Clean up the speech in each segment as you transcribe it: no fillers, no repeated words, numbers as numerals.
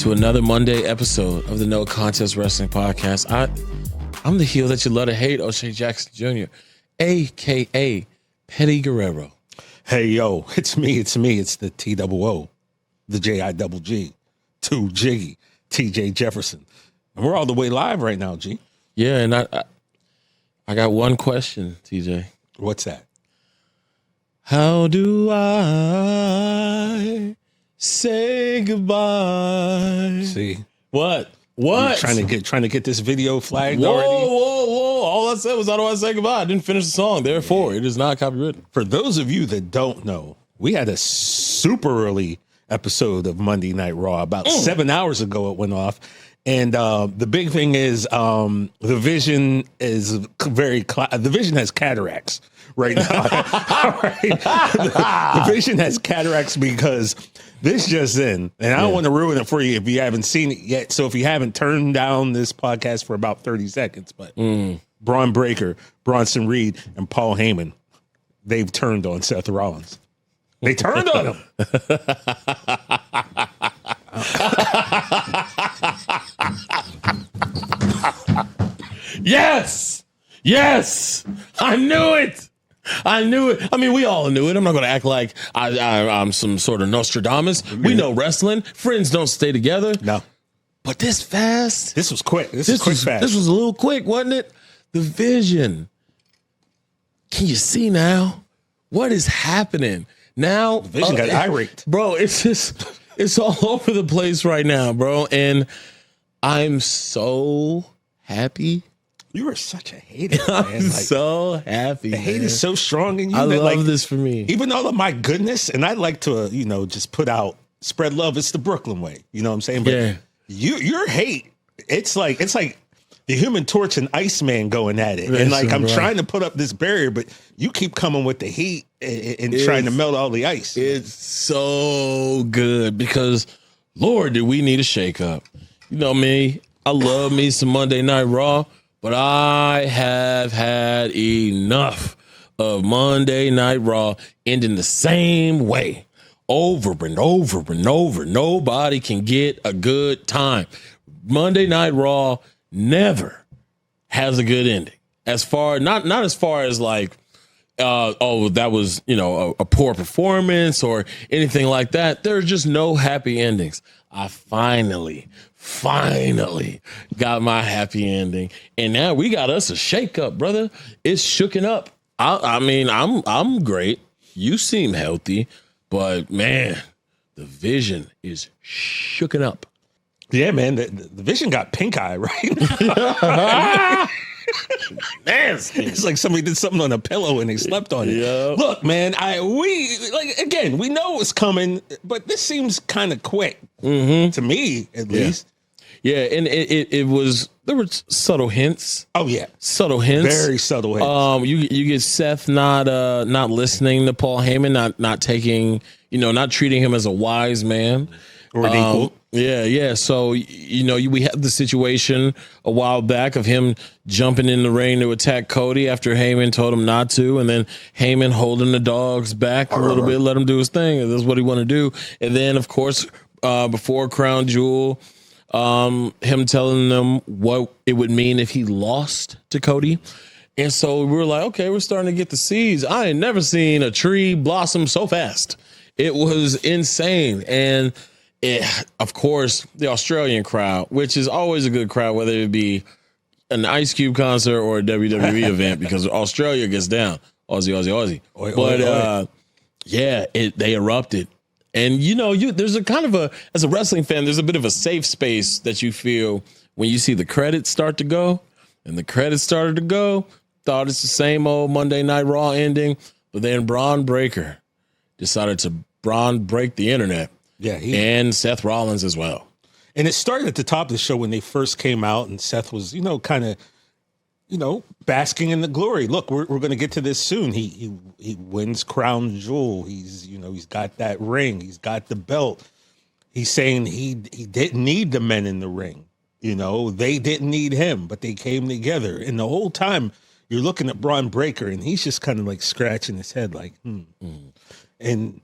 to another Monday episode of the No Contest Wrestling Podcast. I'm the heel that you love to hate, O'Shea Jackson Jr., a.k.a. Petty Guerrero. Hey, yo, it's me. It's the TOO, the JIGG, 2 Jiggy, TJ Jefferson. And we're all the way live right now, G. Yeah, and I got one question, TJ. What's that? How do I say goodbye? See? What? You're trying to get this video flagged already? Whoa. All I said was, how do I say goodbye? I didn't finish the song. Therefore, it is not copywritten. For those of you that don't know, we had a super early episode of Monday Night Raw. About 7 hours ago it went off. And the big thing is the Vision is the Vision has cataracts right now. The Vision has cataracts because this just in, and I don't want to ruin it for you if you haven't seen it yet. So if you haven't, turn down this podcast for about 30 seconds. But Braun Breaker, Bronson Reed, and Paul Heyman, they've turned on Seth Rollins. They turned on him. Yes. I knew it. I mean, we all knew it. I'm not going to act like I'm some sort of Nostradamus. We know wrestling. Friends don't stay together. No. But this fast. This was quick. This was fast. This was a little quick, wasn't it? The Vision. Can you see now? What is happening? Now. The Vision got irate. Bro, it's all over the place right now, bro. And I'm so happy. You are such a hater, man. I'm so happy. The hate is so strong in you. I love this for me. Even all of my goodness, and I like to, just put out, spread love. It's the Brooklyn way. You know what I'm saying? But yeah. Your hate, it's like the Human Torch and Iceman going at it. Listen, and I'm bro. trying to put up this barrier, but you keep coming with the heat and trying to melt all the ice. It's so good because, Lord, did we need a shakeup. You know me. I love me some Monday Night Raw. But I have had enough of Monday Night Raw ending the same way over and over and over. Nobody can get a good time. Monday Night Raw never has a good ending. As far not as far as like, that was, a poor performance or anything like that. There's just no happy endings. I finally got my happy ending, and now we got us a shakeup, brother. It's shooken up. I mean, I'm great. You seem healthy, but man, the Vision is shooken up. Yeah, man, the Vision got pink eye, right? Nasty. It's like somebody did something on a pillow and they slept on it. Yep. Look, man, we know it's coming, but this seems kind of quick to me, at least. Yeah, and there were subtle hints. Oh yeah, subtle hints, very subtle hints. You get Seth not listening to Paul Heyman, not taking, not treating him as a wise man or an equal. Yeah. So, we had the situation a while back of him jumping in the ring to attack Cody after Heyman told him not to. And then Heyman holding the dogs back a little bit, let him do his thing. That's what he wanted to do. And then, of course, before Crown Jewel, him telling them what it would mean if he lost to Cody. And so we were like, okay, we're starting to get the seeds. I ain't never seen a tree blossom so fast. It was insane. And of course, the Australian crowd, which is always a good crowd, whether it be an Ice Cube concert or a WWE event, because Australia gets down. Aussie. But they erupted. And, there's a kind of as a wrestling fan, there's a bit of a safe space that you feel when you see the credits start to go. And the credits started to go. Thought it's the same old Monday Night Raw ending. But then Braun Breaker decided to break the internet. Yeah, and Seth Rollins as well. And it started at the top of the show when they first came out, and Seth was, kind of, basking in the glory. Look, we're going to get to this soon. He wins Crown Jewel. He's got that ring. He's got the belt. He's saying he didn't need the men in the ring. They didn't need him, but they came together. And the whole time you're looking at Braun Breaker, and he's just kind of like scratching his head, like, And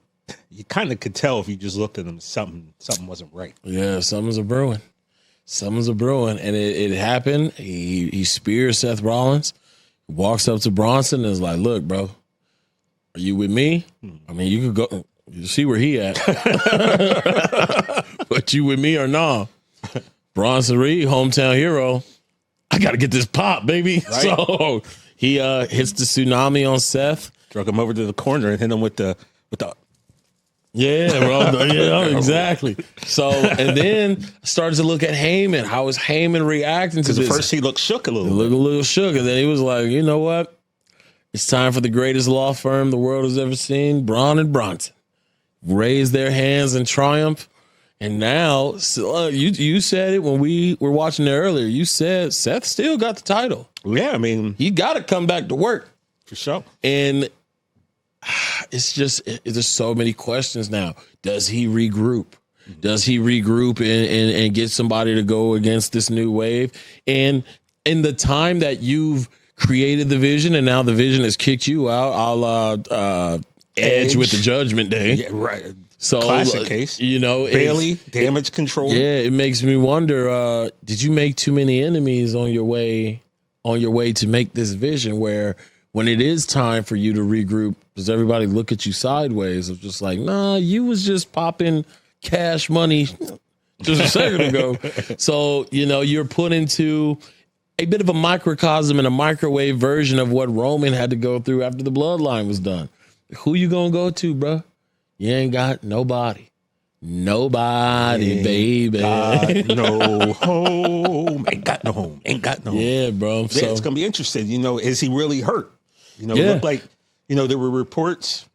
you kind of could tell if you just looked at him, something wasn't right. Yeah, something's a brewing. Something's a brewing. And it happened. He spears Seth Rollins, walks up to Bronson and is like, look, bro, are you with me? I mean, you could go, you see where he at. But you with me or nah? Bronson Reed, hometown hero. I got to get this pop, baby. Right? So he hits the tsunami on Seth. Drug him over to the corner and hit him with the. Yeah, bro. Yeah, exactly. So, and then started to look at Heyman. How is Heyman reacting to this? Because at first he looked shook a little bit. Looked a little shook. And then he was like, you know what? It's time for the greatest law firm the world has ever seen, Braun and Bronson. Raise their hands in triumph. And now, you said it when we were watching it earlier. You said Seth still got the title. Yeah, I mean, he got to come back to work. For sure. And it's just, there's so many questions now. Does he regroup? Does he regroup and get somebody to go against this new wave? And in the time that you've created the vision and now the vision has kicked you out, a la Edge with the Judgment Day. Yeah, right. So, classic case. You know, Bailey, damage control. Yeah, it makes me wonder, did you make too many enemies on your way to make this vision where when it is time for you to regroup, does everybody look at you sideways of just like, nah, you was just popping cash money just a second ago. So, you know, you're put into a bit of a microcosm and a microwave version of what Roman had to go through after the bloodline was done. Who you gonna go to, bro? You ain't got nobody. Nobody, baby. Got no home. Ain't got no home. Ain't got no home. Yeah, bro. So it's going to be interesting. You know, is he really hurt? You know, it looked like, you know, there were reports.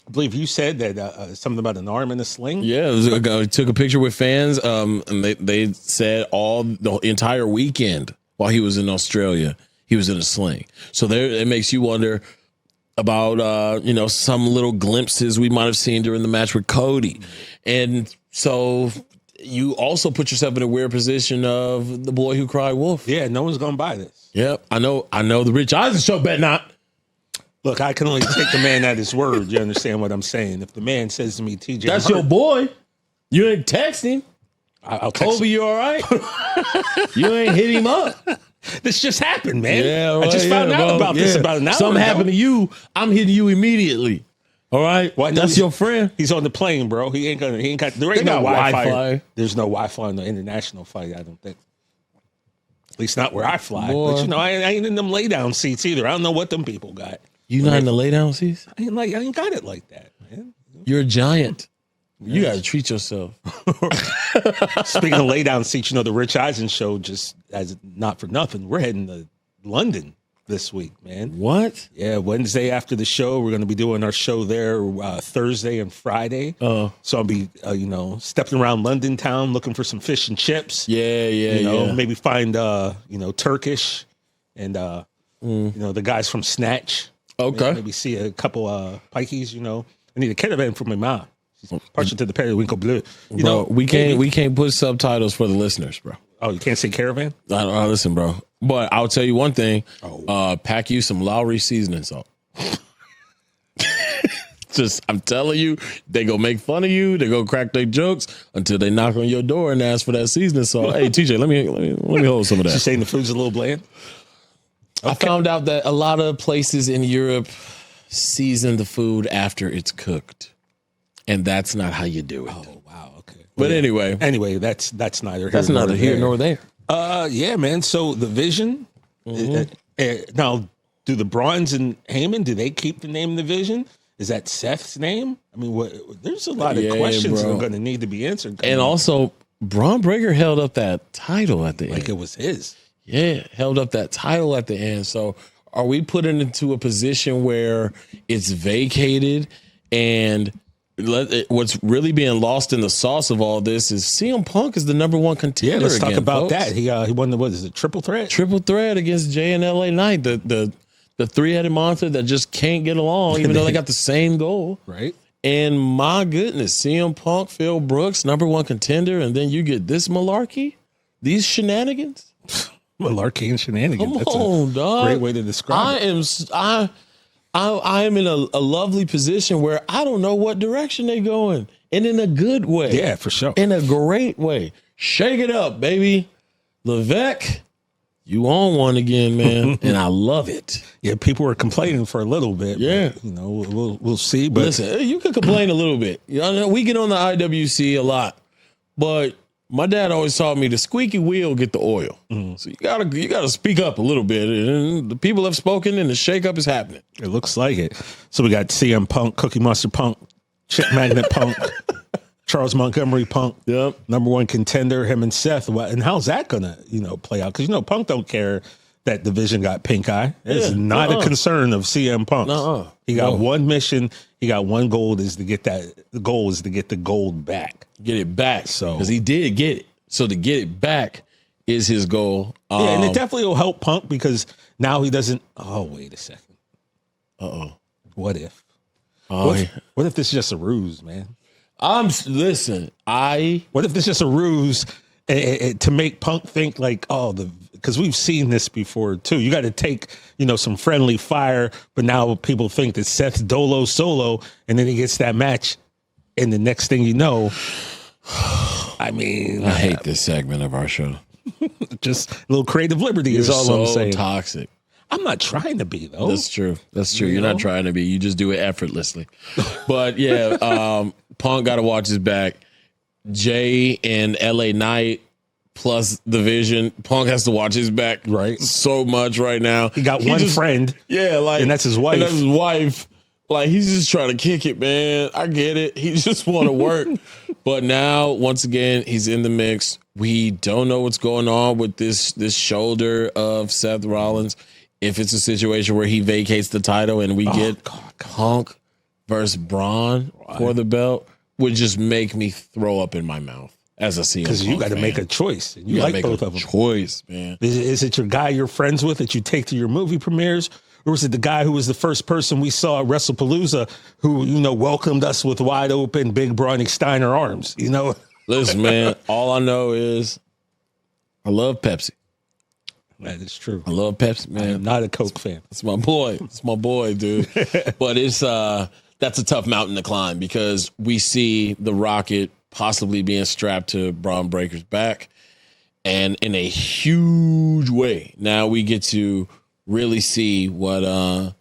I believe you said that something about an arm in a sling. Yeah, I took a picture with fans, and they said the entire weekend while he was in Australia, he was in a sling. So it makes you wonder about you know, some little glimpses we might have seen during the match with Cody. And so you also put yourself in a weird position of the boy who cried wolf. Yeah, no one's going to buy this. Yep, I know the Rich Eisen show bet not. Look, I can only take the man at his word. You understand what I'm saying? If the man says to me, TJ, that's your boy. You ain't texting. I'll text Kobe, you all right? You ain't hit him up. This just happened, man. Yeah, right, I just found out about this about an hour ago. Something happened to you. I'm hitting you immediately. All right? Well, that's your friend. He's on the plane, bro. He ain't got there ain't no Wi-Fi. There's no Wi-Fi on the international flight, I don't think. At least not where I fly. Boy. But you know, I ain't in them lay down seats either. I don't know what them people got. You not in the lay down seats? I ain't got it like that, man. You're a giant. You got to treat yourself. Speaking of lay down seats, you know, the Rich Eisen show, just as not for nothing, we're heading to London this week, man. What? Yeah, Wednesday after the show, we're going to be doing our show there Thursday and Friday. So I'll be, you know, stepping around London town looking for some fish and chips. You know, maybe find, you know, Turkish and, you know, the guys from Snatch. Okay. Maybe see a couple pikeys, you know. I need a caravan for my mom. She's partial to the periwinkle blue. You know, we can't put subtitles for the listeners, bro. Oh, you can't say caravan? Listen, bro. But I'll tell you one thing. Pack you some Lowry seasoning salt. Just, I'm telling you, they gonna make fun of you. They gonna crack their jokes until they knock on your door and ask for that seasoning salt. Hey, TJ, let me hold some of that. She's saying the food's a little bland. Okay. I found out that a lot of places in Europe season the food after it's cooked. And that's not how you do it. Oh, wow. Okay. But anyway, that's neither here nor there. Yeah, man. So the Vision. Now, do the Brawns and Heyman, do they keep the name The Vision? Is that Seth's name? I mean, there's a lot of questions that are going to need to be answered. And also, Braun Breaker held up that title at the end. Like it was his. Yeah, held up that title at the end. So are we put into a position where it's vacated and what's really being lost in the sauce of all this is CM Punk is the number one contender. Yeah, let's talk about folks. that. He won the, what is it, triple threat? Triple threat against Jay and LA Knight, the three-headed monster that just can't get along, even though they got the same goal. Right. And my goodness, CM Punk, Phil Brooks, number one contender, and then you get this malarkey, these shenanigans. Malarkey and shenanigans. Come on, dog. Great way to describe it. I am in a lovely position where I don't know what direction they're going, and in a good way. Yeah, for sure. In a great way. Shake it up, baby. Levesque, you on one again, man, and I love it. Yeah, people were complaining for a little bit. Yeah. But, we'll see. But listen, you can complain a little bit. We get on the IWC a lot, but my dad always taught me the squeaky wheel get the oil. Mm-hmm. So you gotta speak up a little bit. And the people have spoken, and the shakeup is happening. It looks like it. So we got CM Punk, Cookie Monster Punk, Chip Magnet Punk, Charles Montgomery Punk, yep, number one contender, him and Seth. And how's that gonna play out? Because Punk don't care that division got pink eye. It's not a concern of CM Punk. He got one mission. He got one goal is to get that. The goal is to get the gold back. Get it back. So because he did get it. So to get it back is his goal. Yeah, and it definitely will help Punk because now he doesn't. Oh, wait a second. What if? What if this is just a ruse, man? What if this is just a ruse to make Punk think like, because we've seen this before too. You got to take, some friendly fire, but now people think that Seth's Dolo solo, and then he gets that match, and the next thing you know, I hate this segment of our show. Just a little creative liberty is all I'm saying. Toxic. I'm not trying to be though. That's true. You're not trying to be. You just do it effortlessly. But yeah, Punk got to watch his back. Jay and LA Knight plus the Vision. Punk has to watch his back so much right now. He got one friend. Yeah, and that's his wife. Like, he's just trying to kick it, man. I get it. He just want to work. But now, once again, he's in the mix. We don't know what's going on with this shoulder of Seth Rollins. If it's a situation where he vacates the title and we get Punk versus Braun for the belt, would just make me throw up in my mouth as a CM Punk because you got to make a choice. You like both of them. Choice, man. Is it your guy you're friends with that you take to your movie premieres? Or was it the guy who was the first person we saw at WrestlePalooza who, welcomed us with wide open, big Brawny Steiner arms, Listen, man, all I know is I love Pepsi. That is true. I love Pepsi, man. I'm not a Coke fan. It's my boy. It's my boy, dude. But that's a tough mountain to climb because we see the Rocket possibly being strapped to Braun Breaker's back. And in a huge way, now we get to really see what the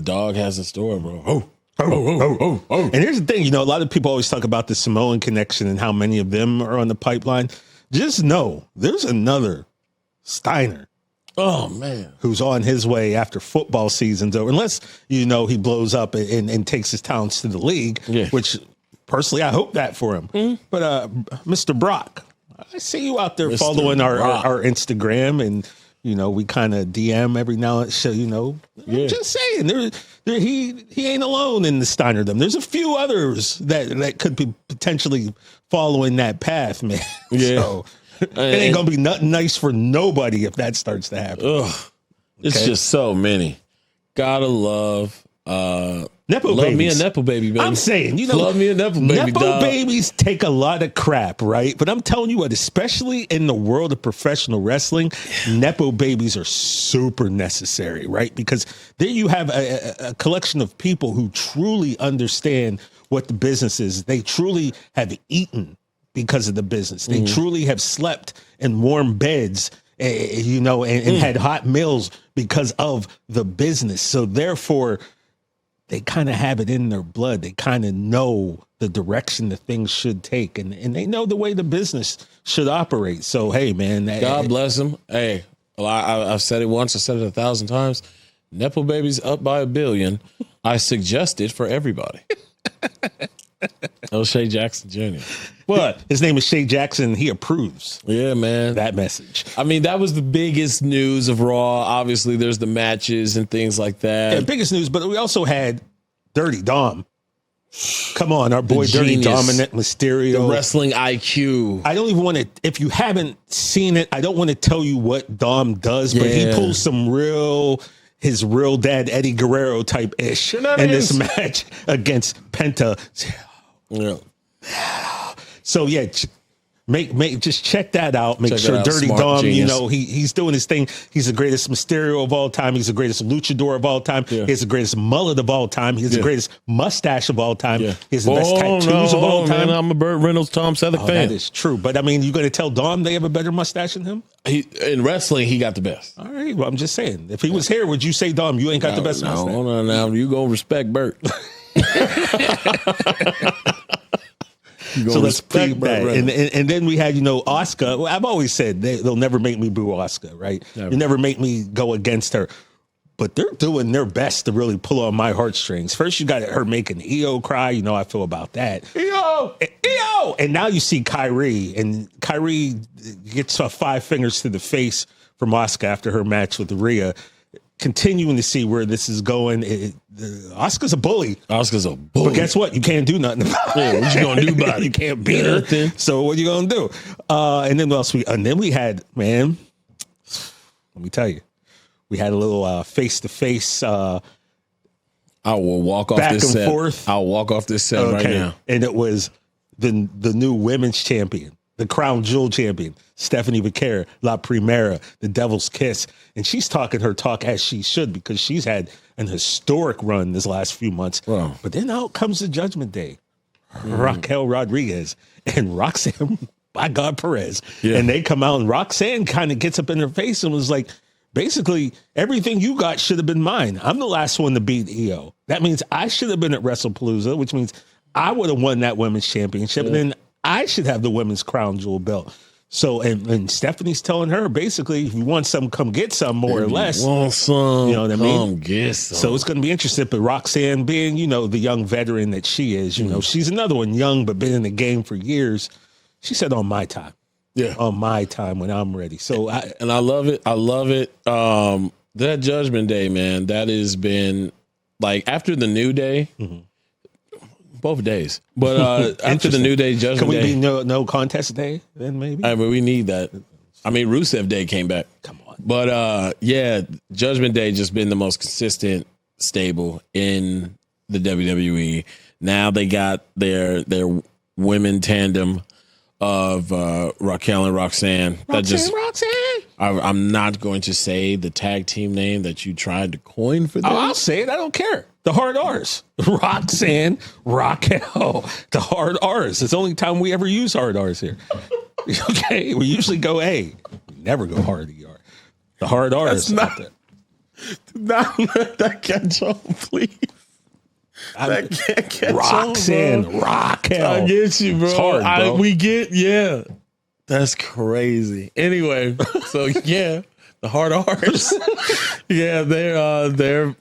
dog has in store, bro. And here's the thing, a lot of people always talk about the Samoan connection and how many of them are on the pipeline. Just know there's another Steiner. Oh, man. Who's on his way after football season's over. Unless, he blows up and takes his talents to the league, which personally I hope that for him. Mm-hmm. But Mr. Brock, I see you out there following our Instagram and, we kind of DM every now and then. I'm just saying, he ain't alone in the Steinerdom. There's a few others that could be potentially following that path, man. Yeah. So, it ain't gonna be nothing nice for nobody if that starts to happen. Ugh. It's just so many. Gotta love Nepo love babies. me a Nepo baby, baby. I'm saying, love me a Nepo baby. Nepo babies take a lot of crap, right? But I'm telling you what, especially in the world of professional wrestling, Nepo babies are super necessary, right? Because there you have a collection of people who truly understand what the business is. They truly have eaten because of the business. They truly have slept in warm beds, and had hot meals because of the business. So therefore, they kind of have it in their blood. They kind of know the direction that things should take, and they know the way the business should operate. So, hey, man. God bless them. Hey, I've said it once. I said it 1,000 times. Nepo babies up by 1 billion. I suggest it for everybody. O'Shea Jackson Jr. But his name is Shea Jackson. He approves. Yeah, man. That message. I mean, that was the biggest news of Raw. Obviously, there's the matches and things like that. Yeah, biggest news, but we also had Dirty Dom. Come on, our boy Dirty Dominant Mysterio. The wrestling IQ. I don't even want to, if you haven't seen it, I don't want to tell you what Dom does, but he pulls some his real dad Eddie Guerrero type ish in this match against Penta. Yeah. So Just check that out. Make Check sure that out. Dirty Smart Dom, genius. he's doing his thing. He's the greatest Mysterio of all time. He's the greatest luchador of all time. Yeah. He has the greatest mullet of all time. He has the greatest mustache of all time. Yeah. He has the best tattoos of all time. Man, I'm a Burt Reynolds, Tom Selleck fan. That is true. But I mean, you going to tell Dom they have a better mustache than him? In wrestling, he got the best. All right. Well, I'm just saying. If he was here, would you say, Dom, you ain't got the best mustache? Hold on now. You go respect Burt. So let's keep that. And then we had, Asuka. Well, I've always said they'll never make me boo Asuka, right? Never. You never make me go against her. But they're doing their best to really pull on my heartstrings. First, you got her making EO cry. You know how I feel about that. EO! And now you see Kyrie. And Kyrie gets 5 fingers to the face from Asuka after her match with Rhea. Continuing to see where this is going. Asuka's a bully. Asuka's a bully. But guess what? You can't do nothing about it. Yeah, what you gonna do about it? You can't beat her. So what you gonna do? And then what else? And then we had, man, let me tell you, we had a little face-to-face I will walk off back this and set. forth. I'll walk off this set right now. And it was the new women's champion, the Crown Jewel champion, Stephanie Vaquer, La Primera, the Devil's Kiss. And she's talking her talk as she should, because she's had an historic run this last few months. Wow. But then out comes the Judgment Day. Raquel Rodriguez and Roxanne, by God, Perez. Yeah. And they come out, and Roxanne kind of gets up in her face and was like, basically, everything you got should have been mine. I'm the last one to beat EO. That means I should have been at WrestlePalooza, which means I would have won that women's championship. And then I should have the women's crown jewel belt. So, and Stephanie's telling her, basically, if you want some, come get some, more or less. Want some? You know what I mean? Come get some. So it's going to be interesting. But Roxanne, being, the young veteran that she is, she's another one, young, but been in the game for years. She said, on my time. Yeah. On my time when I'm ready. So I love it. I love it. That Judgment Day, man, that has been like after the New Day, both days. But after the New Day, Judgment Can we Day. be no contest day then maybe? I mean, we need that. I mean, Rusev Day came back. Come on. But yeah, Judgment Day just been the most consistent stable in the WWE. Now they got their women tandem of Raquel and Roxanne. Roxanne. I'm not going to say the tag team name that you tried to coin for them. Oh, I'll say it. I don't care. The hard R's. Roxanne, Raquel. The hard R's. It's the only time we ever use hard R's here. Okay. We usually go A. We never go hard ER. The hard R's. That's not let that catch on, please. That can't catch Roxanne, on, bro. Raquel. I get you, bro. It's hard, bro. We get, yeah. That's crazy. Anyway, so yeah, the hard R's. Yeah, they're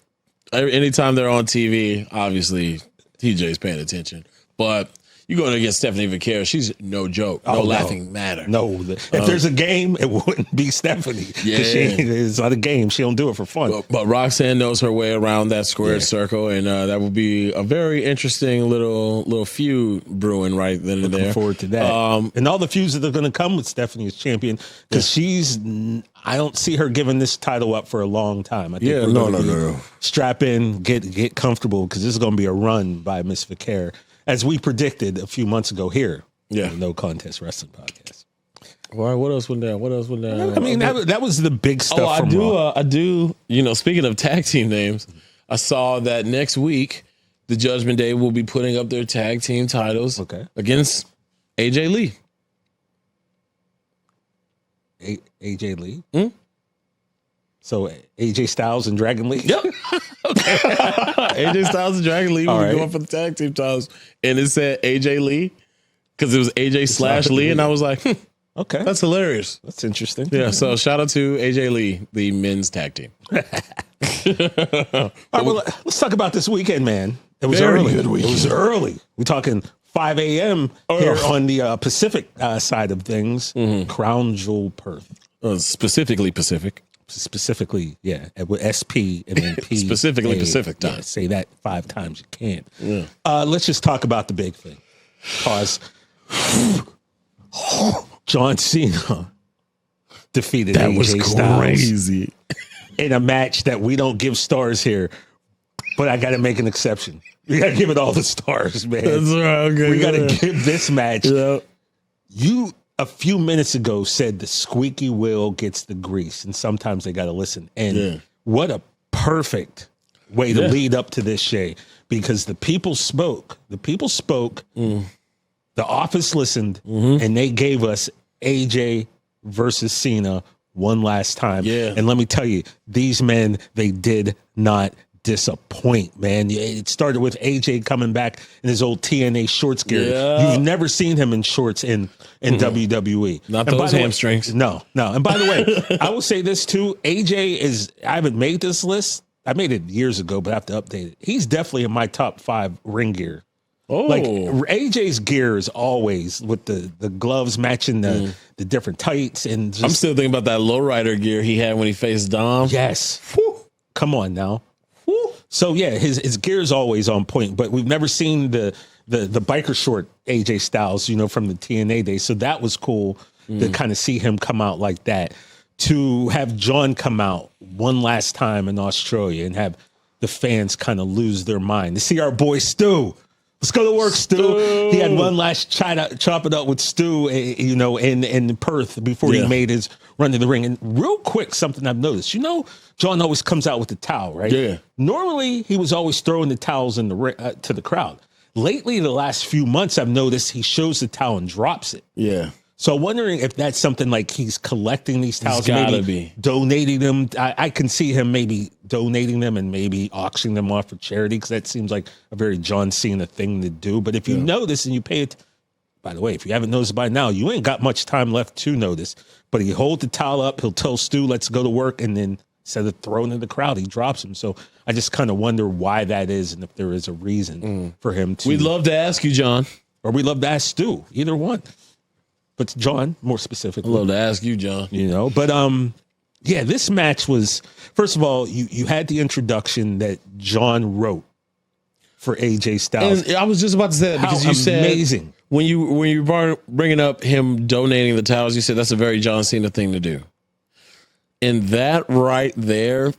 anytime they're on TV, obviously TJ's paying attention. But you're going against Stephanie Vaquer. She's no joke. No laughing matter. No. If there's a game, it wouldn't be Stephanie. Yeah. It's not a game. She don't do it for fun. But Roxanne knows her way around that squared circle, and that will be a very interesting little feud brewing right then and there. Looking forward to that. And all the feuds that are going to come with Stephanie as champion, because I don't see her giving this title up for a long time. I think no. Strap in, get comfortable, because this is going to be a run by Miss Vaquer, as we predicted a few months ago here. Yeah, No Contest Wrestling Podcast. Well, what else went down? I mean, that was the big stuff. I do. Speaking of tag team names, I saw that next week the Judgment Day will be putting up their tag team titles against AJ Lee. AJ Lee? So AJ Styles and Dragon Lee? Yep. AJ Styles and Dragon Lee will be going for the tag team titles. And it said AJ Lee because it was AJ / Lee. And I was like, okay, that's hilarious. That's interesting. Yeah. So shout out to AJ Lee, the men's tag team. All right, well, let's talk about this weekend, man. It was Very early. good weekend. It was early. We're talking 5 a.m. here on the Pacific side of things. Crown Jewel Perth. Specifically Pacific. Specifically, yeah, with SP and then P. Specifically Pacific time. Yeah, say that 5 times you can't. Yeah. Let's just talk about the big thing. Pause. John Cena defeated AJ Styles. Crazy. In a match that we don't give stars here, but I got to make an exception. We got to give it all the stars, man. That's right. Okay, we got to give this match. Yeah. a few minutes ago said the squeaky wheel gets the grease, and sometimes they got to listen. And what a perfect way to lead up to this, Shay, because the people spoke. The people spoke. The office listened, and they gave us AJ versus Cena one last time. Yeah. And let me tell you, these men, they did not disappoint, man. It started with AJ coming back in his old TNA shorts gear. Yeah. You've never seen him in shorts in WWE. Not and those hamstrings. No. And by the way, I will say this too. AJ is, I haven't made this list. I made it years ago, but I have to update it. He's definitely in my top 5 ring gear. Oh, Like AJ's gear is always with the gloves matching the different tights, and just, I'm still thinking about that lowrider gear he had when he faced Dom. yes. Whew. Come on now. Whew. So yeah, his gear is always on point, but we've never seen the biker short AJ Styles, from the TNA days. So that was cool to kind of see him come out like that. To have John come out one last time in Australia and have the fans kind of lose their mind. To see our boy Stu. Let's go to work, Stu. He had one last chop it up with Stu, in Perth before he made his run to the ring. And real quick, something I've noticed, John always comes out with the towel, right? Yeah. Normally, he was always throwing the towels in the to the crowd. Lately, the last few months, I've noticed he shows the towel and drops it. Yeah. So wondering if that's something like he's collecting these towels, gotta maybe donating them. I can see him maybe donating them and maybe auctioning them off for charity, because that seems like a very John Cena thing to do. But if you notice and you pay it, by the way, if you haven't noticed by now, you ain't got much time left to notice. But he holds the towel up, he'll tell Stu, let's go to work, and then instead of throwing it in the crowd, he drops him. So I just kind of wonder why that is, and if there is a reason for him to. We'd love to ask you, John. Or we'd love to ask Stu, either one. But John, more specifically. I'd love to ask you, John. But this match was, first of all, you had the introduction that John wrote for AJ Styles. And I was just about to say that because you said amazing. when you were bringing up him donating the towels, you said that's a very John Cena thing to do. And that right there,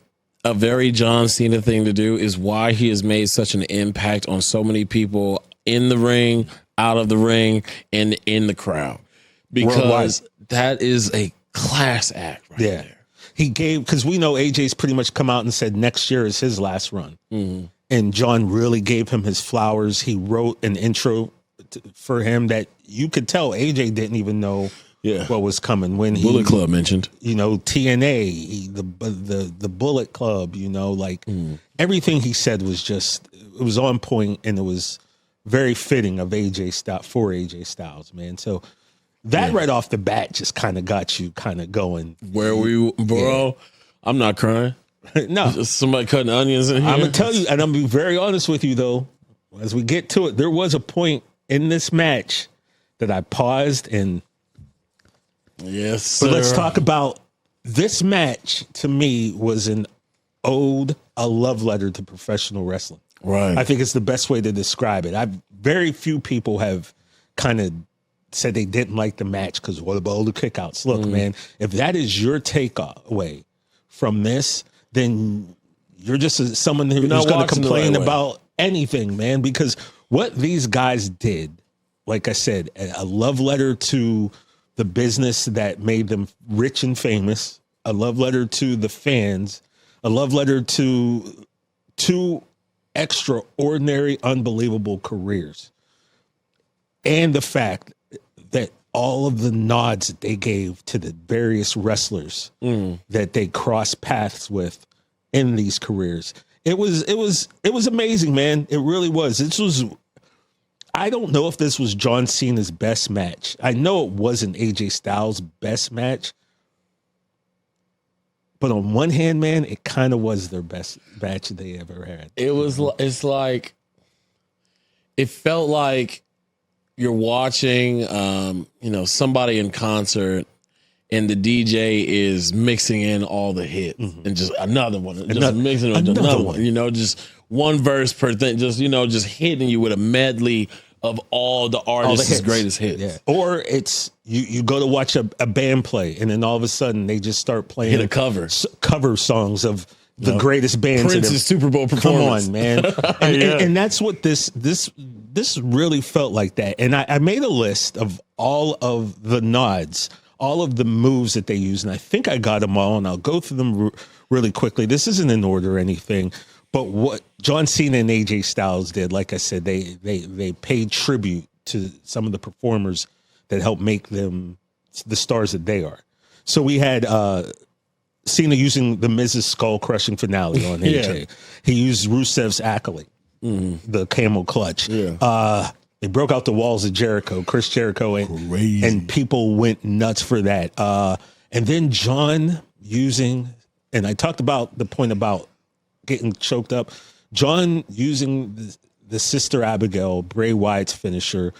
a very John Cena thing to do, is why he has made such an impact on so many people in the ring, out of the ring, and in the crowd. Because that is a class act right there. He gave, because we know AJ's pretty much come out and said next year is his last run. And John really gave him his flowers. He wrote an intro for him that you could tell AJ didn't even know what was coming. When Bullet Club mentioned. TNA, the Bullet Club, everything he said was just, it was on point, and it was very fitting of AJ Styles, man. So that right off the bat just kind of got you kind of going. Where were you, bro? Yeah. I'm not crying. No. Just somebody cutting onions in here. I'm going to tell you, and I'm going to be very honest with you, though. As we get to it, there was a point in this match that I paused and... Yes, sir. But let's talk about this match. To me, was an ode, a love letter to professional wrestling. Right. I think it's the best way to describe it. Very few people have kind of said they didn't like the match because what about all the kickouts? Look, man, if that is your takeaway from this, then you're just someone who's going to complain about anything, man, because what these guys did, like I said, a love letter to the business that made them rich and famous, a love letter to the fans, a love letter to two extraordinary, unbelievable careers. And the fact that all of the nods that they gave to the various wrestlers that they crossed paths with in these careers. It was amazing, man. It really was. I don't know if this was John Cena's best match. I know it wasn't AJ Styles' best match. But on one hand, man, it kind of was their best match they ever had. It's like, it felt like you're watching, somebody in concert, and the DJ is mixing in all the hits and just another one, just mixing in another one. Just one verse per thing, just hitting you with a medley of all the artists' greatest hits. Yeah. Or it's you go to watch a band play, and then all of a sudden they just start playing a cover songs of the greatest bands. Prince's Super Bowl performance. Come on, man. And that's what this this really felt like that. And I made a list of all of the nods, all of the moves that they use, and I think I got them all, and I'll go through them really quickly. This isn't in order or anything, but what John Cena and AJ Styles did, like I said, they paid tribute to some of the performers that helped make them the stars that they are. So we had Cena using the Miz's skull-crushing finale on AJ. He used Rusev's accolade, the camel clutch. They broke out the walls of Jericho, Chris Jericho, and people went nuts for that. And then John using, and I talked about the point about getting choked up, John using the Sister Abigail, Bray Wyatt's finisher,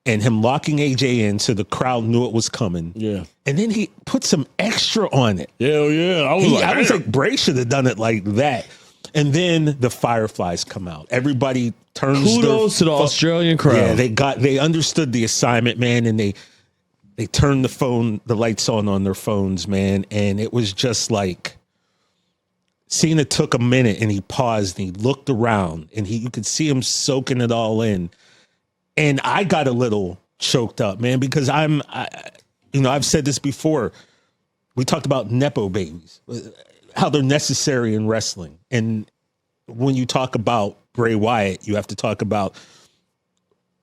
and him locking AJ in so the crowd knew it was coming. Yeah. And then he put some extra on it. Hell yeah. I was like, Bray should have done it like that. And then the Fireflies come out. Everybody turns. Kudos to the Australian crowd. Yeah, they understood the assignment, man, and they turned the lights on their phones, man. And it was just like Cena took a minute and he paused and he looked around and you could see him soaking it all in. And I got a little choked up, man, because I've said this before. We talked about Nepo babies, how they're necessary in wrestling. And when you talk about Bray Wyatt, you have to talk about,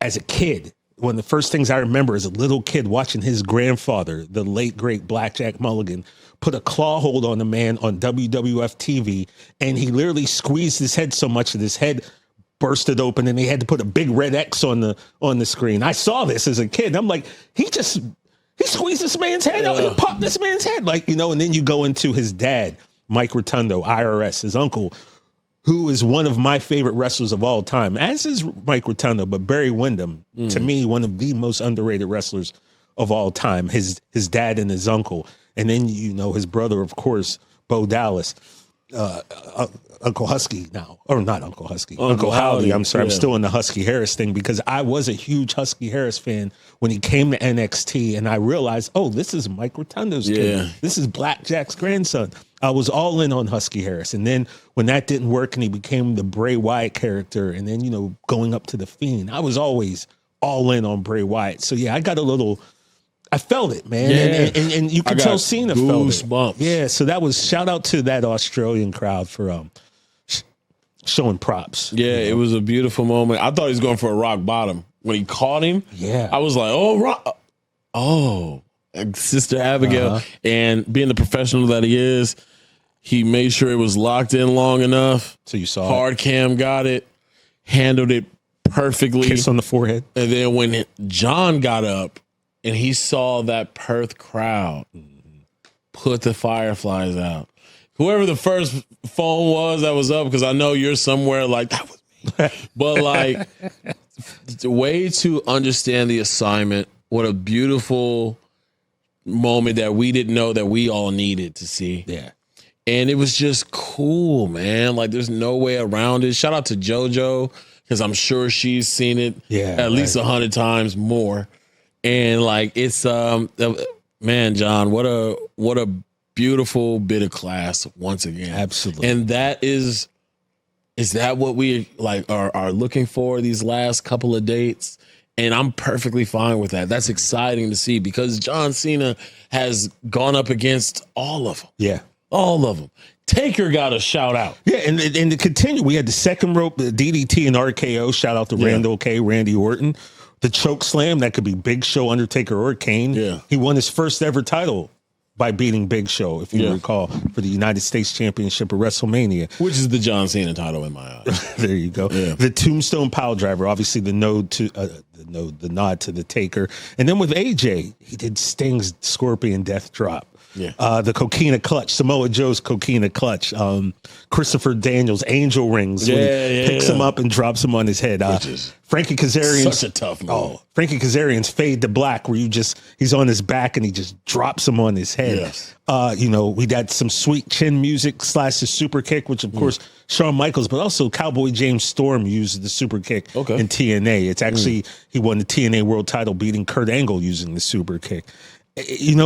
as a kid, one of the first things I remember as a little kid watching his grandfather, the late, great Blackjack Mulligan, put a claw hold on a man on WWF TV, and he literally squeezed his head so much that his head bursted open and they had to put a big red X on the screen. I saw this as a kid. I'm like, he squeezed this man's head out and popped this man's head. And then you go into his dad, Mike Rotundo, IRS, his uncle, who is one of my favorite wrestlers of all time, as is Mike Rotundo, but Barry Windham, to me, one of the most underrated wrestlers of all time, his dad and his uncle. And then, his brother, of course, Bo Dallas, Uncle Husky now, or not Uncle Husky, Uncle Howdy. I'm sorry, I'm still in the Husky Harris thing because I was a huge Husky Harris fan when he came to NXT, and I realized, this is Mike Rotundo's kid. This is Blackjack's grandson. I was all in on Husky Harris, and then when that didn't work, and he became the Bray Wyatt character, and then going up to the Fiend, I was always all in on Bray Wyatt. So I got a little. I felt it, man. Yeah. And you could tell Cena felt it. Bumps. Yeah, so that was shout out to that Australian crowd for showing props. Yeah, it was a beautiful moment. I thought he was going for a rock bottom. When he caught him, I was like, Sister Abigail. And being the professional that he is, he made sure it was locked in long enough. So you saw Hard cam got it, handled it perfectly. Kiss on the forehead. And then when John got up, and he saw that Perth crowd put the Fireflies out. Whoever the first phone was that was up, because I know you're somewhere like, that was me. But the way to understand the assignment, what a beautiful moment that we didn't know that we all needed to see. Yeah. And it was just cool, man. There's no way around it. Shout out to JoJo, because I'm sure she's seen it at least 100 times more. And it's man, John, what a beautiful bit of class once again. Absolutely. And that is that what we are looking for these last couple of dates? And I'm perfectly fine with that. That's exciting to see because John Cena has gone up against all of them. Yeah. All of them. Taker got a shout out. Yeah, and to continue, we had the second rope, the DDT and RKO. Shout out to Randy Orton. The choke slam, that could be Big Show, Undertaker, or Kane. Yeah. He won his first ever title by beating Big Show, if you recall, for the United States Championship at WrestleMania. Which is the John Cena title in my eyes. There you go. Yeah. The Tombstone Pile Driver, obviously the nod to the Taker. And then with AJ, he did Sting's Scorpion Death Drop. Yeah. The Coquina Clutch, Samoa Joe's Coquina Clutch, Christopher Daniels' Angel Rings, when he picks him up and drops him on his head. Frankie Kazarian's such a tough move. Frankie Kazarian's Fade to Black, where he's on his back and he just drops him on his head. Yes. We got some sweet chin music / the super kick, which of course Shawn Michaels, but also Cowboy James Storm used the super kick in TNA. It's actually he won the TNA World Title beating Kurt Angle using the super kick.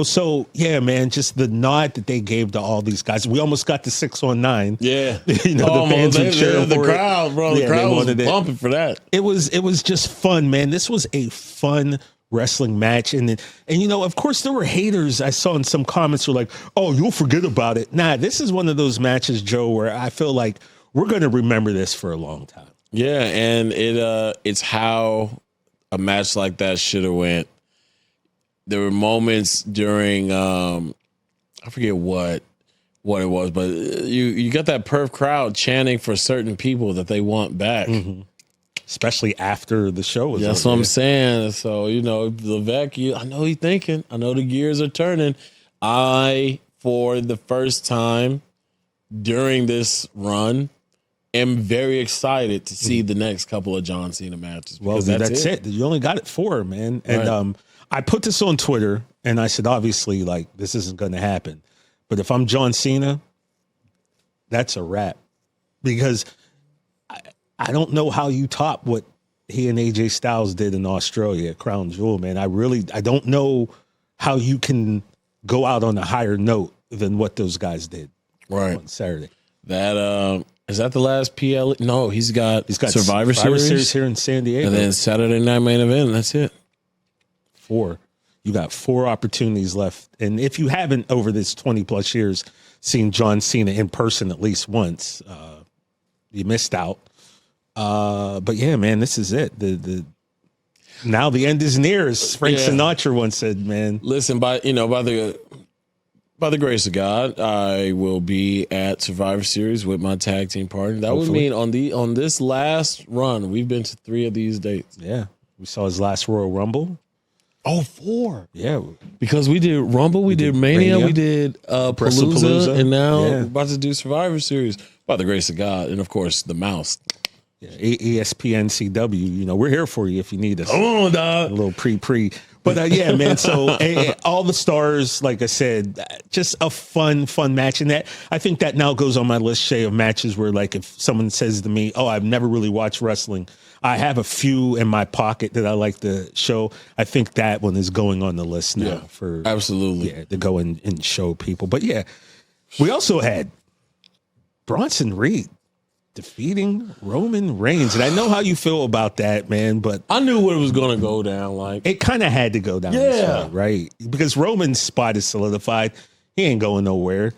So yeah, man, just the nod that they gave to all these guys. We almost got to 6-on-9. Yeah. The fans were cheering the for crowd, bro. The crowd was bumping for that. It was just fun, man. This was a fun wrestling match. And of course there were haters. I saw in some comments were like, oh, you'll forget about it. Nah, this is one of those matches, Joe, where I feel like we're going to remember this for a long time. Yeah, and it's how a match like that should have went. There were moments during I forget what it was, but you got that Perth crowd chanting for certain people that they want back. Mm-hmm. Especially after the show was over. That's what I'm saying. So, Levesque, I know he's thinking. I know the gears are turning. For the first time during this run, am very excited to see the next couple of John Cena matches. Well, that's it. You only got it 4, man. And right. I put this on Twitter, and I said, obviously, like, this isn't going to happen. But if I'm John Cena, that's a wrap. Because I don't know how you top what he and AJ Styles did in Australia at Crown Jewel, man. I don't know how you can go out on a higher note than what those guys did on Saturday. That is that the last PL? No, he's got Survivor Series here in San Diego, and then Saturday Night Main Event. And that's it. 4. You got 4 opportunities left, and if you haven't over this 20+ years seen John Cena in person at least once, you missed out. But yeah, man, this is it. Now the end is near, as Frank Sinatra once said, man. Listen, by the grace of God, I will be at Survivor Series with my tag team partner. That Hopefully. would mean on this last run, we've been to 3 of these dates. Yeah. We saw his last Royal Rumble. Oh, 4. Yeah. Because we did Rumble, we did Mania, we did Palooza, and now we're about to do Survivor Series by the grace of God. And of course, the mouse. Yeah, ESPN CW, we're here for you if you need us. Come on, dog. A little pre. But yeah, man, so all the stars, like I said, just a fun match. And that, I think that now goes on my list, Shay, of matches where, like, if someone says to me, oh, I've never really watched wrestling, I have a few in my pocket that I like to show. I think that one is going on the list now for absolutely to go and show people. But yeah, we also had Bronson Reed defeating Roman Reigns. And I know how you feel about that, man, but I knew what it was going to go down like. It kind of had to go down this way, right? Because Roman's spot is solidified. He ain't going nowhere.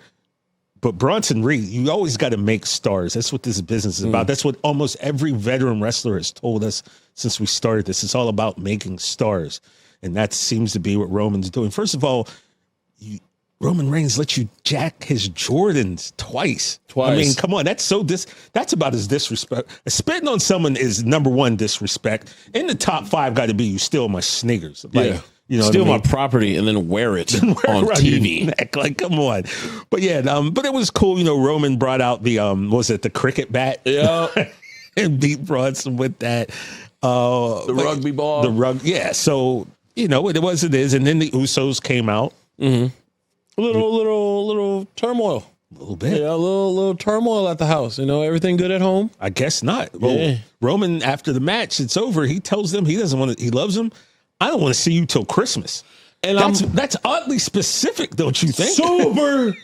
But Bronson Reed, you always got to make stars. That's what this business is about. That's what almost every veteran wrestler has told us since we started this. It's all about making stars. And that seems to be what Roman's doing. First of all, Roman Reigns let you jack his Jordans twice. I mean, come on. That's about as disrespect. Spitting on someone is number 1 disrespect. In the top 5 got to be you steal my sneakers. Like, steal my property and then wear it on TV. Like, come on. But yeah, but it was cool. Roman brought out the the cricket bat? Yeah. And beat Bronson with that. The rugby ball. Yeah. So, it was, it is. And then the Usos came out. Mm-hmm. A little turmoil. A little bit. Yeah, a little turmoil at the house. Everything good at home? I guess not. Well, Roman, after the match, it's over. He tells them he loves them. I don't want to see you till Christmas. And that's oddly specific, don't you think? Super.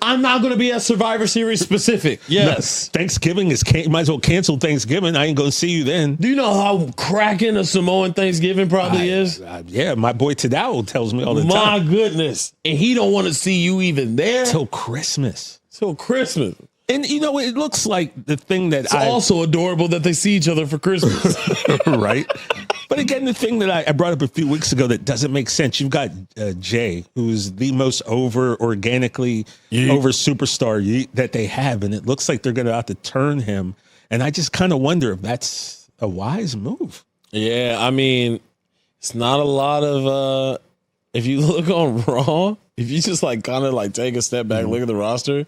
I'm not going to be at Survivor Series specific. Yes. No, Thanksgiving might as well cancel Thanksgiving. I ain't going to see you then. Do you know how cracking a Samoan Thanksgiving probably is? Yeah, my boy Tadao tells me all the time. My goodness. And he don't want to see you even there. Till Christmas. And it looks like the thing that it's also adorable that they see each other for Christmas. Right? But again, the thing that I brought up a few weeks ago that doesn't make sense. You've got Jay, who's the most organically over superstar that they have. And it looks like they're going to have to turn him. And I just kind of wonder if that's a wise move. Yeah. I mean, it's not a lot of, if you look on Raw, if you just kind of take a step back, look at the roster,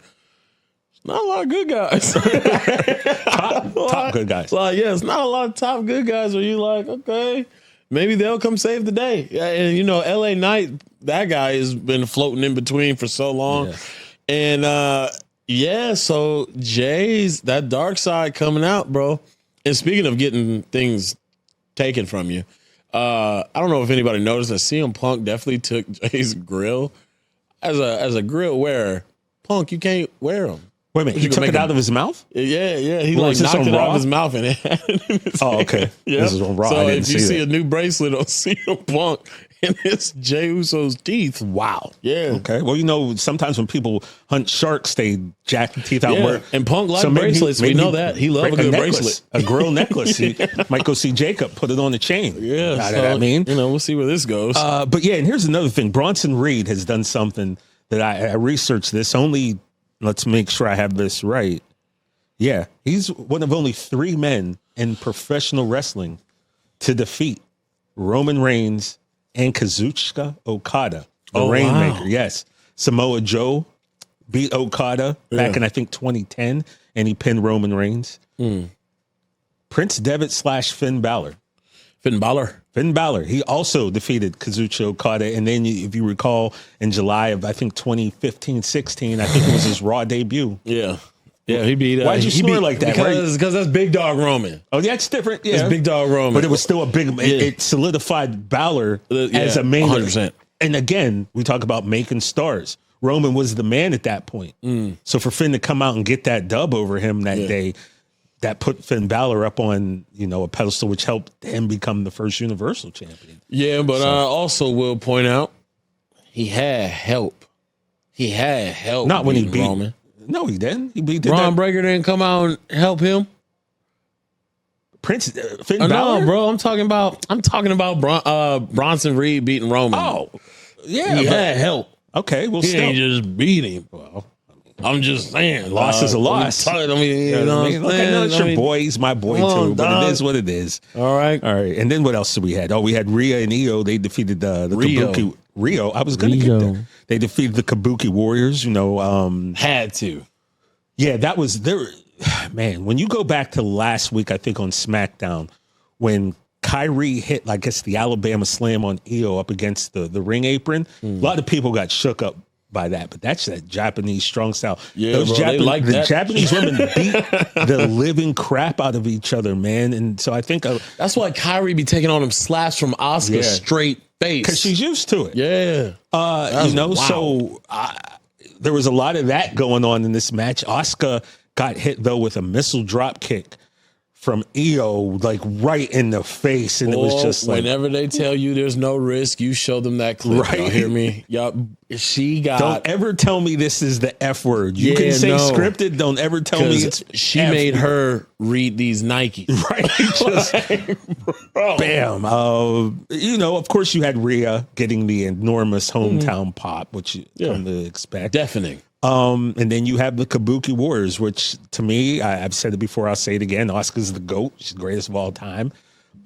not a lot of good guys. top good guys. It's not a lot of top good guys where you okay, maybe they'll come save the day. Yeah, and LA Knight, that guy has been floating in between for so long. Yeah. And so Jay's that dark side coming out, bro. And speaking of getting things taken from you, I don't know if anybody noticed that CM Punk definitely took Jay's grill as a grill wearer. Punk, you can't wear them. Wait a minute, he took it out of his mouth? Yeah. He like knocked it out of his mouth and it had it in his hand. Okay. Yeah. This is on Raw. So if you see a new bracelet on CM Punk and it's Jey Uso's teeth, wow. Yeah. Okay. Well, sometimes when people hunt sharks, they jack the teeth out. Yeah. And Punk likes bracelets. We know that. He loves a good bracelet. A grill necklace. He might go see Jacob, put it on the chain. Yeah. You know what I mean? We'll see where this goes. But yeah, and here's another thing. Bronson Reed has done something that I researched this. Let's make sure I have this right. Yeah, he's one of only 3 men in professional wrestling to defeat Roman Reigns and Kazuchika Okada, the Rainmaker. Wow. Yes. Samoa Joe beat Okada back in, I think, 2010, and he pinned Roman Reigns. Prince Devitt / Finn Balor. Finn Balor. He also defeated Kazuchika Okada. And then, if you recall, in July of, I think, 2015-16, I think it was his Raw debut. Yeah. Yeah, he beat. Why'd you snore like that? Because that's Big Dog Roman. Oh, that's different. Yeah, it's Big Dog Roman. But it was still a big. It solidified Balor as a main. 100%. And again, we talk about making stars. Roman was the man at that point. So for Finn to come out and get that dub over him that day, that put Finn Balor up on a pedestal, which helped him become the first Universal Champion. Yeah, but I also will point out he had help. Not when he beat Roman. No, he didn't. Braun Breaker didn't come out and help him. Finn Balor? No, bro. I'm talking about Bronson Reed beating Roman. Oh, yeah. He had help. Okay, well, he ain't just beat him. Well, I'm just saying, loss is a loss. I know it's your boy. He's my boy too, but it is what it is. All right. And then what else did we had? Oh, we had Rhea and Io. They defeated the Kabuki. Rio. I was going to get there. They defeated the Kabuki Warriors. Had to. Yeah, that was there. Man, when you go back to last week, I think on SmackDown, when Kyrie hit, I guess, the Alabama Slam on Io up against the ring apron, a lot of people got shook up by that, but that's that Japanese strong style. Yeah, the Japanese women beat the living crap out of each other, man. And so I think that's why Kyrie be taking on them slaps from Asuka straight face because she's used to it. Yeah, So there was a lot of that going on in this match. Asuka got hit though with a missile drop kick from Io, like right in the face, and it was just like, whenever they tell you there's no risk, you show them that clip. Right? Y'all hear me? Y'all, she got. Don't ever tell me this is the F word. You can say scripted. Don't ever tell me it's. She made her read these Nikes, right? Just bam. Of course, you had Rhea getting the enormous hometown pop, which you come to expect. Deafening. And then you have the Kabuki Warriors, which to me, I've said it before, I'll say it again. Asuka's the GOAT. She's the greatest of all time.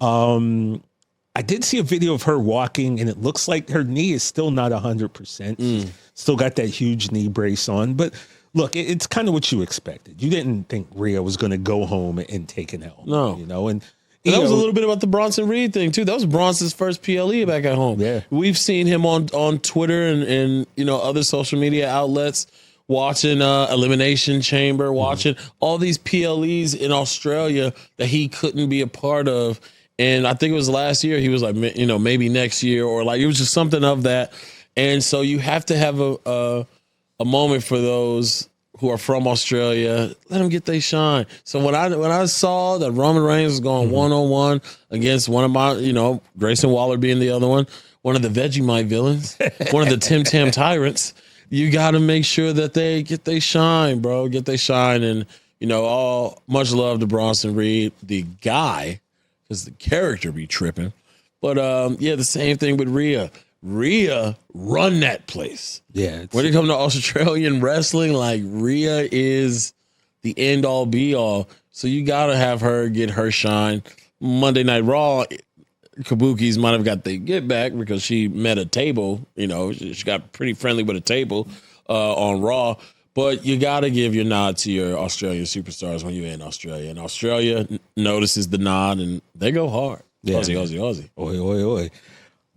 I did see a video of her walking, and it looks like her knee is still not 100%. She's still got that huge knee brace on. But look, it's kind of what you expected. You didn't think Rhea was going to go home and take an L. No. And that was a little bit about the Bronson Reed thing, too. That was Bronson's first PLE back at home. Yeah. We've seen him on Twitter and other social media outlets watching Elimination Chamber, watching all these PLEs in Australia that he couldn't be a part of. And I think it was last year. He was like, maybe next year, or like it was just something of that. And so you have to have a moment for those who are from Australia. Let them get their shine. So when I saw that Roman Reigns was going 1-on-1 against one of my, Grayson Waller being the other one of the Vegemite villains, one of the Tim Tam tyrants, you got to make sure that they get their shine, bro. Get their shine. And, all much love to Bronson Reed, the guy, because the character be tripping. But, the same thing with Rhea. Rhea run that place. Yeah. When it comes to Australian wrestling, like Rhea is the end all be all. So you got to have her get her shine. Monday Night Raw, Kabuki's might have got the get back because she met a table. She got pretty friendly with a table on Raw. But you got to give your nod to your Australian superstars when you're in Australia. And Australia notices the nod, and they go hard. Yeah. Aussie. Oi, oi, oi.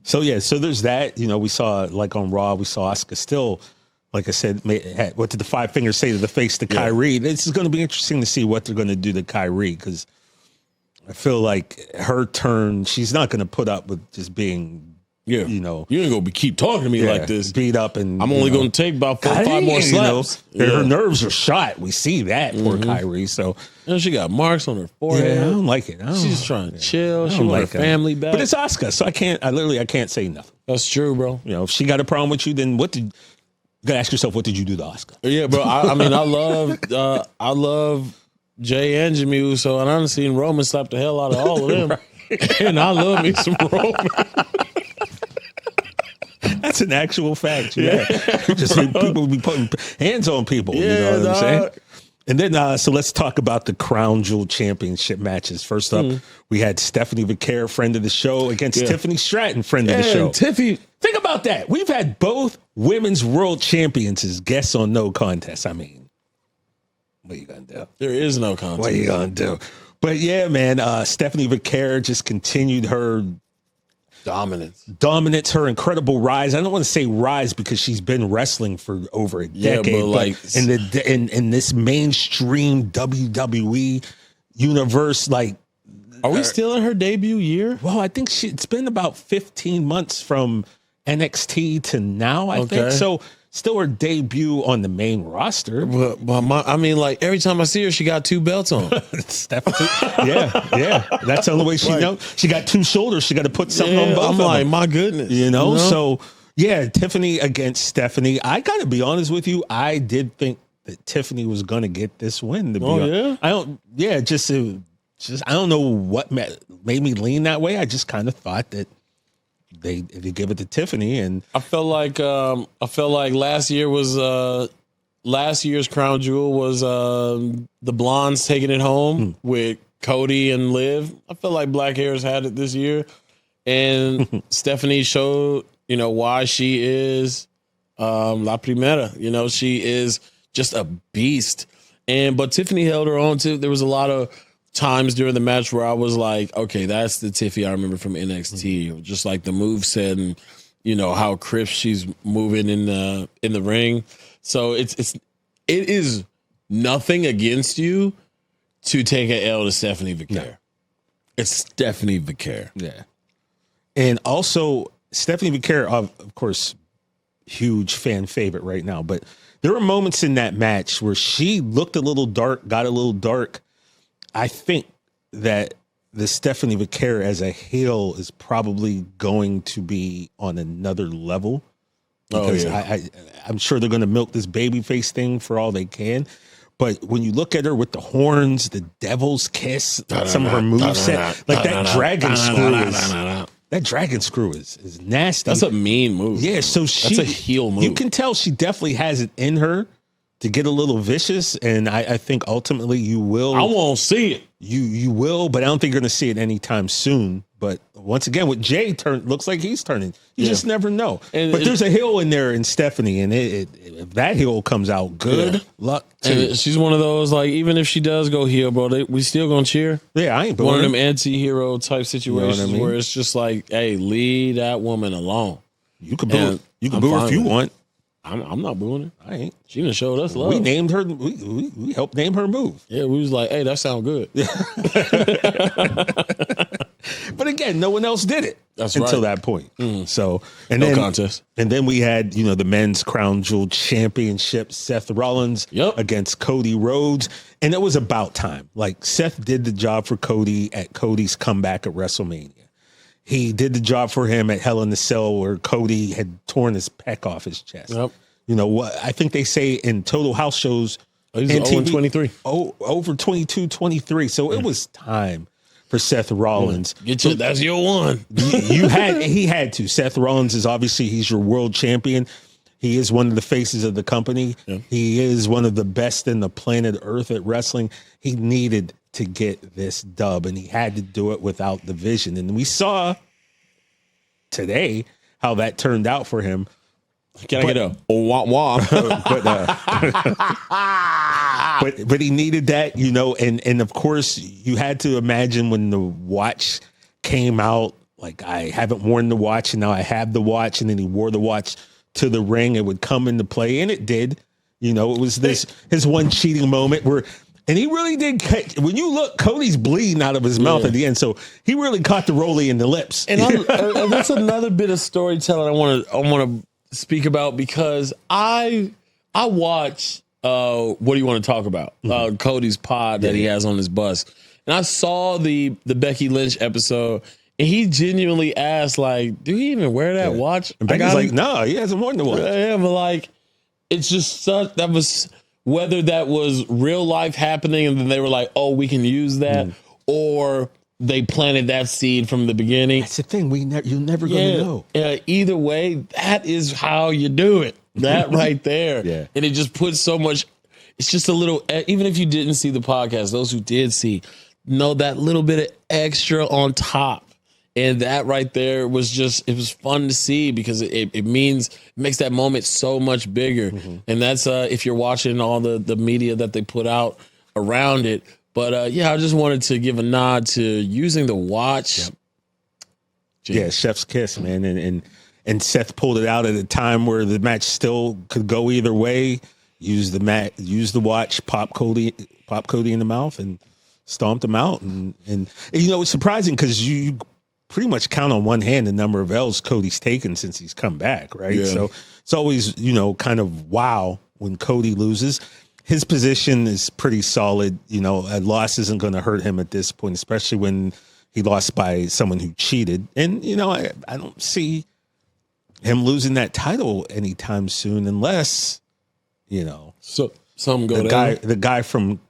So there's that. We saw, like on Raw, we saw Asuka still, like I said, what did the five fingers say to the face to Kyrie? This is going to be interesting to see what they're going to do to Kyrie, because I feel like her turn, she's not going to put up with just being, you ain't gonna keep talking to me like this. Beat up, and I'm only gonna take about 5 more slaps. Her nerves are shot. We see that, poor Kyrie. So she got marks on her forehead. Yeah, I don't like it. She's just trying to chill. She want her family back. But it's Asuka, so I can't say nothing. That's true, bro. If she got a problem with you, then you gotta ask yourself, what did you do to Asuka? Yeah, bro. I mean, I love Jay and Jimmy Uso, and I've seen Roman slap the hell out of all of them. Right. And I love me some Roman. That's an actual fact. Yeah. Just people be putting hands on people. You know what I'm saying? And then, so let's talk about the Crown Jewel Championship matches. First up, we had Stephanie Vaquer, friend of the show, against Tiffany Stratton, friend of the show. Tiffy. Think about that. We've had both women's world champions as guests on No Contest. I mean, what are you going to do? There is no contest. What are you going to do? But yeah, man, Stephanie Vaquer just continued her dominance, her incredible rise. I don't want to say rise because she's been wrestling for over a decade, but like in this mainstream WWE universe, like, are we still in her debut year? Well, I think it's been about 15 months from NXT to now, I think. So still her debut on the main roster. But I mean, like, every time I see her, she got 2 belts on. Yeah. That's the only way she knows. She got 2 shoulders. She got to put something on both. I'm like, my goodness. So yeah, Tiffany against Stephanie. I got to be honest with you. I did think that Tiffany was going to get this win. To be honest. I don't know what made me lean that way. I just kind of thought that they give it to Tiffany, and I felt like last year's Crown Jewel was the Blondes taking it home with Cody and Liv. I felt like Black Hairs had it this year, and Stephanie showed why she is La Primera. She is just a beast, but Tiffany held her own too. There was a lot of times during the match where I was like, okay, that's the Tiffy I remember from NXT. Just like the moveset and how crisp she's moving in the ring. So it is nothing against you to take an L to Stephanie Vaquer. No. It's Stephanie Vaquer. Yeah. And also Stephanie Vaquer, of course, huge fan favorite right now, but there were moments in that match where she looked a little dark, got a little dark. I think that the Stephanie Vaquer as a heel is probably going to be on another level because I'm sure they're going to milk this babyface thing for all they can. But when you look at her with the horns, the devil's kiss, some of her moveset, like that dragon screw is nasty. That's a mean move. Yeah, so that's a heel move. You can tell she definitely has it in her to get a little vicious, and I think ultimately you will. I won't see it. You will, but I don't think you're going to see it anytime soon. But once again, with Jay looks like he's turning. You just never know. But there's a heel in there in Stephanie, and if that heel comes out, good luck to her. She's one of those, like, even if she does go heel, bro, we still gonna cheer. Yeah, I ain't one of them anti-hero type situations where it's just like, hey, leave that woman alone. You can boo. You can boo her if you want. I'm not booing her. I ain't. She done showed us love. We named her. We helped name her move. Yeah, we was like, hey, that sound good. But again, no one else did it until that point. So no contest. And then we had the men's Crown Jewel Championship, Seth Rollins against Cody Rhodes, and it was about time. Like, Seth did the job for Cody at Cody's comeback at WrestleMania. He did the job for him at Hell in a Cell where Cody had torn his pec off his chest. Yep. What I think they say in total house shows, he's 0-23. Over 22, 23. So it was time for Seth Rollins. That's your one. He had to. Seth Rollins is obviously, he's your world champion. He is one of the faces of the company. Yeah. He is one of the best in the planet Earth at wrestling. He needed to get this dub, and he had to do it without the vision. And we saw today how that turned out for him. Can I get a wah wah? but he needed that, and of course you had to imagine when the watch came out, like, I haven't worn the watch and now I have the watch, and then he wore the watch to the ring, it would come into play, and it did. It was his one cheating moment where And he really did. When you look, Cody's bleeding out of his mouth at the end, so he really caught the Rolly in the lips. And that's another bit of storytelling I want to speak about, because I watch. What do you want to talk about? Cody's pod that he has on his bus, and I saw the Becky Lynch episode, and he genuinely asked, like, "Do he even wear that watch?" And Becky's like, "No, he hasn't worn the watch." Yeah, but like, it's just that was. Whether that was real life happening and then they were like, oh, we can use that, or they planted that seed from the beginning. That's the thing. You're never going to know. Either way, that is how you do it. That right there. Yeah. And it just puts so much, it's just a little, even if you didn't see the podcast, those who did see, know that little bit of extra on top. And that right there was it was fun to see, because it makes that moment so much bigger. And that's if you're watching all the media that they put out around it. But I just wanted to give a nod to using the watch. Yep. Yeah, chef's kiss, man. And Seth pulled it out at a time where the match still could go either way. Use the watch, pop Cody in the mouth, and stomped him out. And it's surprising, because you pretty much count on one hand the number of L's Cody's taken since he's come back, right? Yeah. So it's always, kind of wow when Cody loses. His position is pretty solid. A loss isn't going to hurt him at this point, especially when he lost by someone who cheated. And, I don't see him losing that title anytime soon, unless, so something go the guy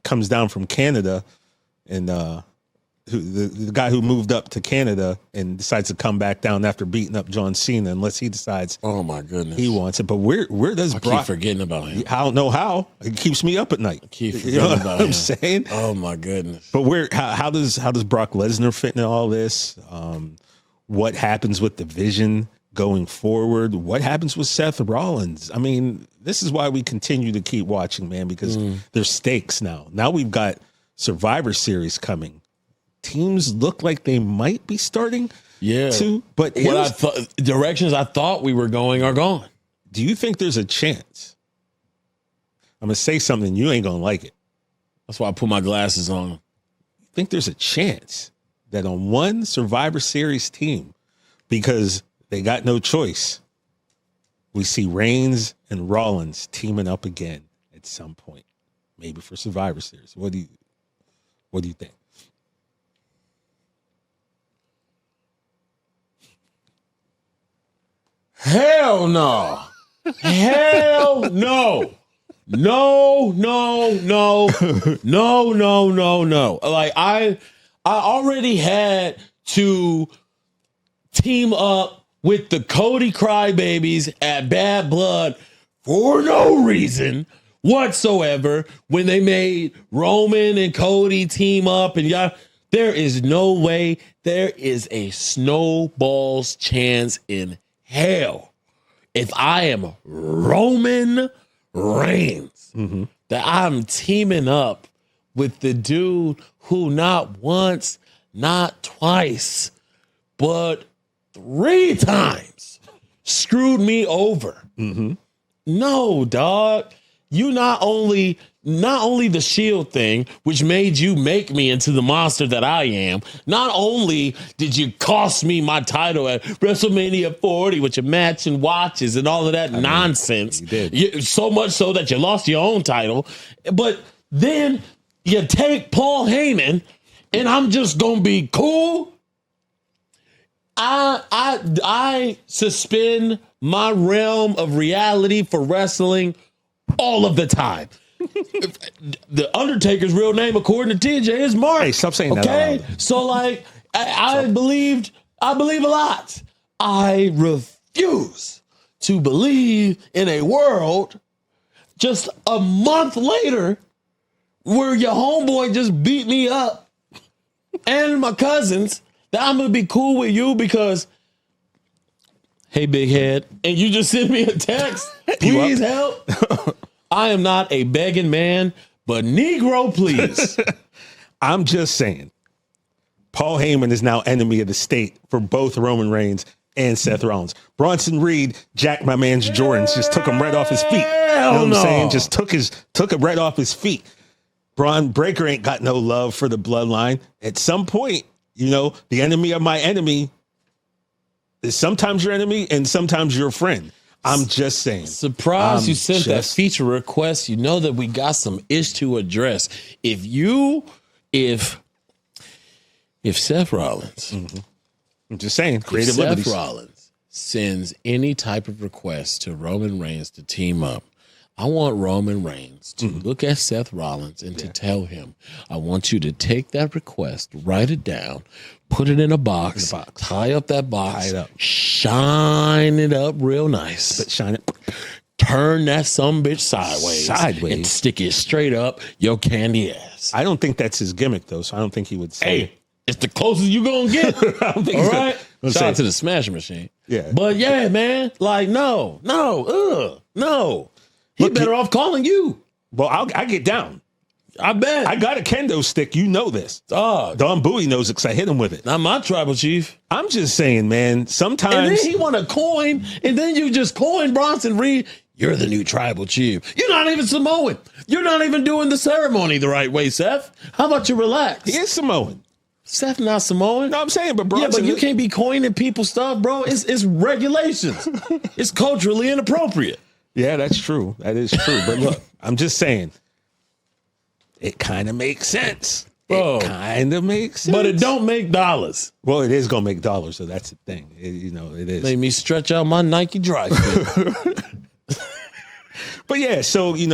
comes down from Canada, and the guy who moved up to Canada and decides to come back down after beating up John Cena, unless he decides, oh my goodness, he wants it. But where does Brock? Keep forgetting about him. I don't know how. It keeps me up at night. I keep forgetting about him. I'm saying. Oh my goodness. But how does Brock Lesnar fit in all this? What happens with the vision going forward? What happens with Seth Rollins? I mean, this is why we continue to keep watching, man, because there's stakes now. Now we've got Survivor Series coming. Teams look like they might be starting to, but directions I thought we were going are gone. Do you think there's a chance? I'm going to say something, you ain't going to like it. That's why I put my glasses on. You think there's a chance that on one Survivor Series team, because they got no choice, we see Reigns and Rollins teaming up again at some point, maybe for Survivor Series? What do you think? Hell no. Hell no. No. Like I already had to team up with the Cody Crybabies at Bad Blood for no reason whatsoever when they made Roman and Cody team up, and there is no way there is a snowball's chance in hell, if I am Roman Reigns, that I'm teaming up with the dude who not once, not twice, but 3 times screwed me over. No, dog. You not only the Shield thing, which made you make me into the monster that I am, not only did you cost me my title at WrestleMania 40 with your matching watches and all of that nonsense, you did. So much so that you lost your own title, but then you take Paul Heyman, and I'm just gonna be cool. I suspend my realm of reality for wrestling all of the time. The Undertaker's real name, according to TJ, is Mark. Hey, stop saying that. Okay, so like I believe a lot. I refuse to believe in a world just a month later where your homeboy just beat me up and my cousins, that I'm gonna be cool with you because, hey, big head, and you just send me a text, please help. I am not a begging man, but Negro, please. I'm just saying, Paul Heyman is now enemy of the state for both Roman Reigns and Seth Rollins. Bronson Reed jacked my man's Jordans, just took him right off his feet. You know what I'm saying? Just took him right off his feet. Braun Breaker ain't got no love for the bloodline. At some point, the enemy of my enemy is sometimes your enemy and sometimes your friend. I'm just saying. Surprised you sent that feature request. You know that we got some ish to address. If Seth Rollins, I'm just saying, creative Seth liberties. Rollins sends any type of request to Roman Reigns to team up, I want Roman Reigns to look at Seth Rollins and to tell him, I want you to take that request, write it down, put it in a box, tie up that box, shine it up real nice. But shine it. Turn that sumbitch sideways. And stick it straight up your candy ass. I don't think that's his gimmick, though, so I don't think he would say Hey, it's the closest you gonna get. I don't think all right? Shout out say. to the Smash Machine. Yeah. But yeah, man, like, no. He better off calling you. Well, I get down. I bet. I got a kendo stick. You know this. Dog. Don Bowie knows it because I hit him with it. Not my tribal chief. I'm just saying, man, sometimes. And then he want a coin, and then you just coin Bronson Reed. You're the new tribal chief. You're not even Samoan. You're not even doing the ceremony the right way, Seth. How about you relax? He is Samoan. Seth not Samoan. No, I'm saying, but Bronson. Yeah, but you can't be coining people's stuff, bro. It's regulations. It's culturally inappropriate. Yeah, that's true. That is true. But look, I'm just saying, it kind of makes sense. Bro, it kind of makes sense. But it don't make dollars. Well, it is going to make dollars, so that's the thing. It is. Made me stretch out my Nike dry fit. But yeah, so, he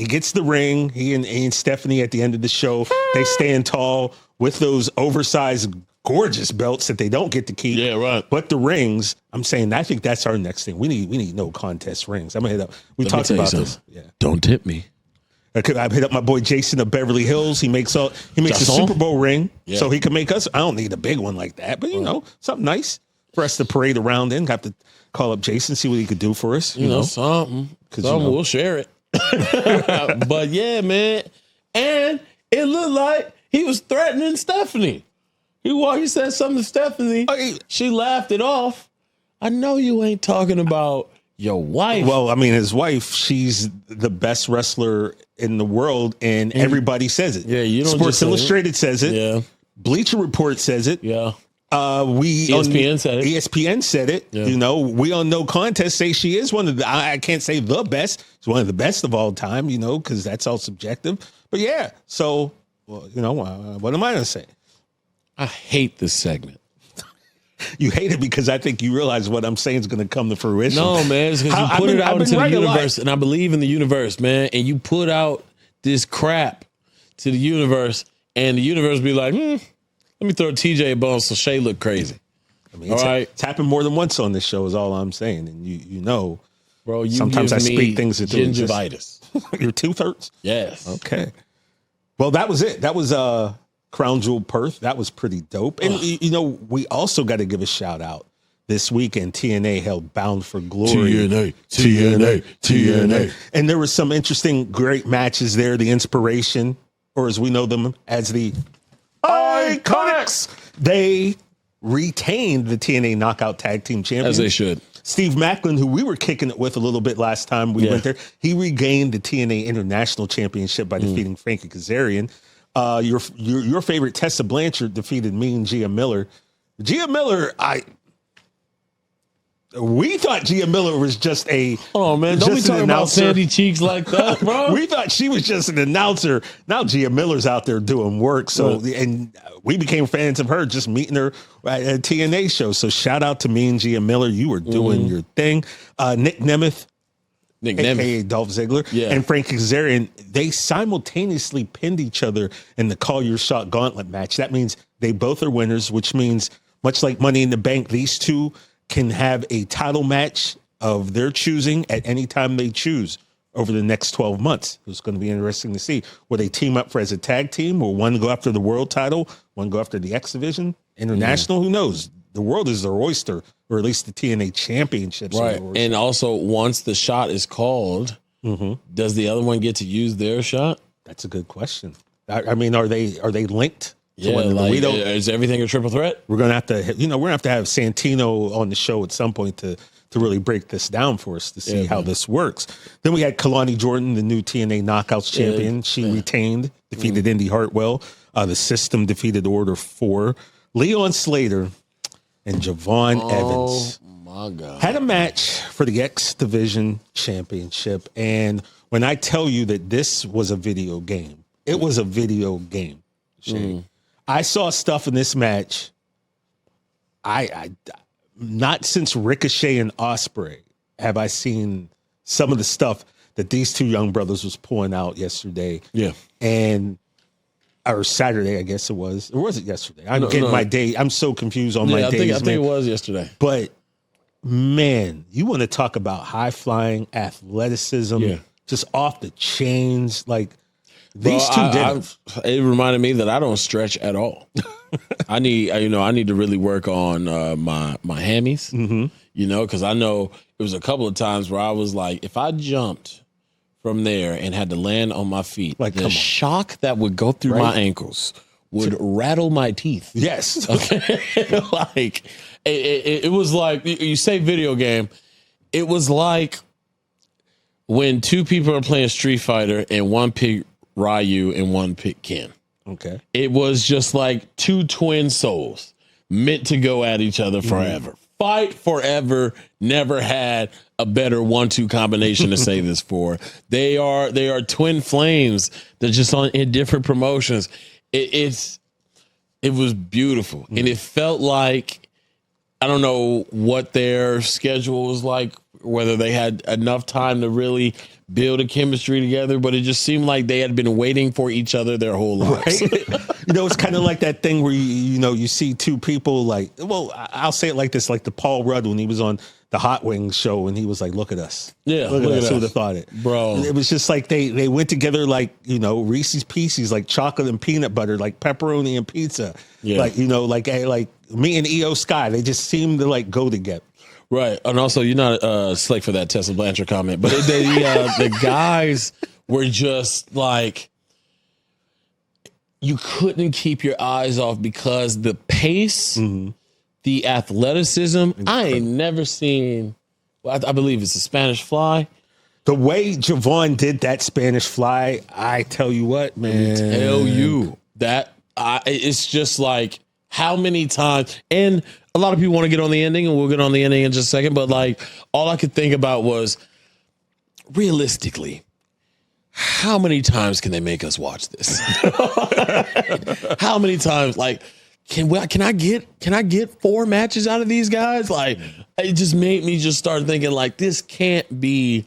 gets the ring. He and Stephanie at the end of the show, they stand tall with those oversized, gorgeous belts that they don't get to keep. Yeah, right. But the rings, I'm saying, I think that's our next thing. We need no contest rings. I'm going to hit up. We talked about this. Yeah. Don't tip me. I hit up my boy Jason of Beverly Hills. He makes a Super Bowl ring, so he can make us. I don't need a big one like that, but something nice for us to parade around in. Have to call up Jason, see what he could do for us. Something. We'll share it. But yeah, man. And it looked like he was threatening Stephanie. He said something to Stephanie. She laughed it off. I know you ain't talking about your wife. Well, I mean, his wife, she's the best wrestler in the world, and everybody says it. Yeah, you don't Sports just say Illustrated says it. Yeah. Bleacher Report says it. Yeah. ESPN said it. ESPN said it. Yeah. We on No Contest say she is one of the, I can't say the best. She's one of the best of all time, because that's all subjective. But yeah, so, what am I going to say? I hate this segment. You hate it because I think you realize what I'm saying is going to come to fruition. No, man, it's because you put it out into the universe, and I believe in the universe, man. And you put out this crap to the universe, and the universe be like, let me throw TJ a bone so Shay look crazy. I mean, it's happened more than once on this show, is all I'm saying. And bro, you sometimes I speak things into gingivitis. Your tooth hurts? Yes. Okay. Well, that was it. That was Crown Jewel Perth. That was pretty dope. And, we also got to give a shout out. This weekend, TNA held Bound for Glory. TNA. And there were some interesting, great matches there. The Inspiration, or as we know them as the Iconics. They retained the TNA Knockout Tag Team Champions. As they should. Steve Macklin, who we were kicking it with a little bit last time we went there, he regained the TNA International Championship by defeating Frankie Kazarian. Your favorite Tessa Blanchard defeated Mean Gia Miller. Gia Miller, we thought Gia Miller was just a. Oh man, don't be talking about sandy cheeks like that, bro. We thought she was just an announcer. Now Gia Miller's out there doing work. So and we became fans of her just meeting her at a TNA show. So shout out to me and Gia Miller. You were doing your thing. Nick Nemeth, aka Dolph Ziggler, and Frankie Kazarian, they simultaneously pinned each other in the Call Your Shot Gauntlet match. That means they both are winners, which means much like Money in the Bank, these two can have a title match of their choosing at any time they choose over the next 12 months. It's going to be interesting to see. Will they team up as a tag team? Will one go after the world title? One go after the X Division? International? Who knows? The world is their oyster, or at least the TNA championships. Right. And also, once the shot is called, does the other one get to use their shot? That's a good question. I mean, are they linked? Is everything a triple threat? We're gonna have to, we're gonna have to have Santino on the show at some point to to really break this down for us to see how this works. Then we had Kalani Jordan, the new TNA Knockouts champion. She retained, defeated Indy Hartwell. The System defeated Order 4. Leon Slater and Javon Evans my God. had a match for the X Division Championship. And when I tell you that this was a video game, it was a video game. I saw stuff in this match. I not since Ricochet and Ospreay have I seen some of the stuff that these two young brothers was pulling out yesterday. Yeah. Or Saturday, I guess it was. Or was it yesterday? I'm getting my day. I'm so confused on my days. I think it was yesterday. But man, you want to talk about high flying athleticism, just off the chains. Like these two it reminded me that I don't stretch at all. I need to really work on my hammies, because I know it was a couple of times where I was like, if I jumped from there and had to land on my feet, like the shock that would go through my ankles would rattle my teeth. Yes. Okay. Like it was like, you say video game. It was like when two people are playing Street Fighter and one picked Ryu and one picked Ken. Okay. It was just like two twin souls meant to go at each other forever. Fight forever. Never had a better 1-2 combination to say this for. They are twin flames. They're just in different promotions. It was beautiful. And it felt like, I don't know what their schedule was like, whether they had enough time to really build a chemistry together, but it just seemed like they had been waiting for each other their whole lives. Right? It's kind of like that thing where you see two people like, well, I'll say it like this, like the Paul Rudd when he was on the Hot Wings show and he was like, look at us. Yeah. Look at us. Who would have thought it? Bro. It was just like they went together like, Reese's Pieces, like chocolate and peanut butter, like pepperoni and pizza. Yeah. Like, like me and EO Sky, they just seemed to like go together. Right. And also, you're not slick for that Tessa Blanchard comment, but the guys were just like, you couldn't keep your eyes off because the pace, the athleticism, I ain't never seen, I believe it's a Spanish Fly. The way Javon did that Spanish Fly, I tell you what, man. Tell you that it's just like, how many times, and a lot of people want to get on the ending, and we'll get on the ending in just a second, but like all I could think about was, realistically, how many times can they make us watch this? How many times? Like, can I get 4 matches out of these guys? Like, it just made me just start thinking like, this can't be.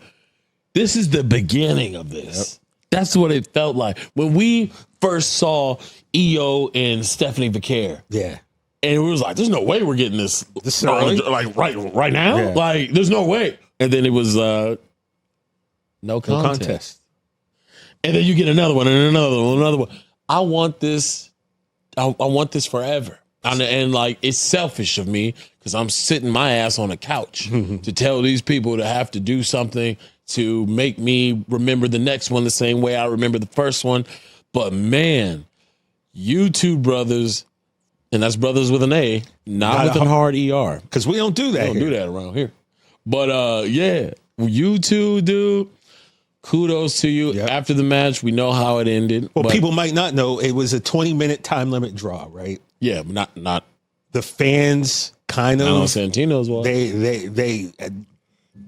This is the beginning of this. Yep. That's what it felt like when we first saw EO and Stephanie Vicaire. Yeah. And it was like, there's no way we're getting this like right now. Yeah. Like, there's no way. And then it was no contest. And then you get another one and another one. I want this. I want this forever. And like, it's selfish of me because I'm sitting my ass on a couch to tell these people to have to do something to make me remember the next one the same way I remember the first one. But man, you two brothers, and that's brothers with an A, not with a hard ER. Because we don't do that. We don't do that around here. But yeah, you two, dude, kudos to you. Yep. After the match, we know how it ended. Well, people might not know it was a 20-minute time limit draw, right? Yeah, but not the fans kind of. I know Santino's was. They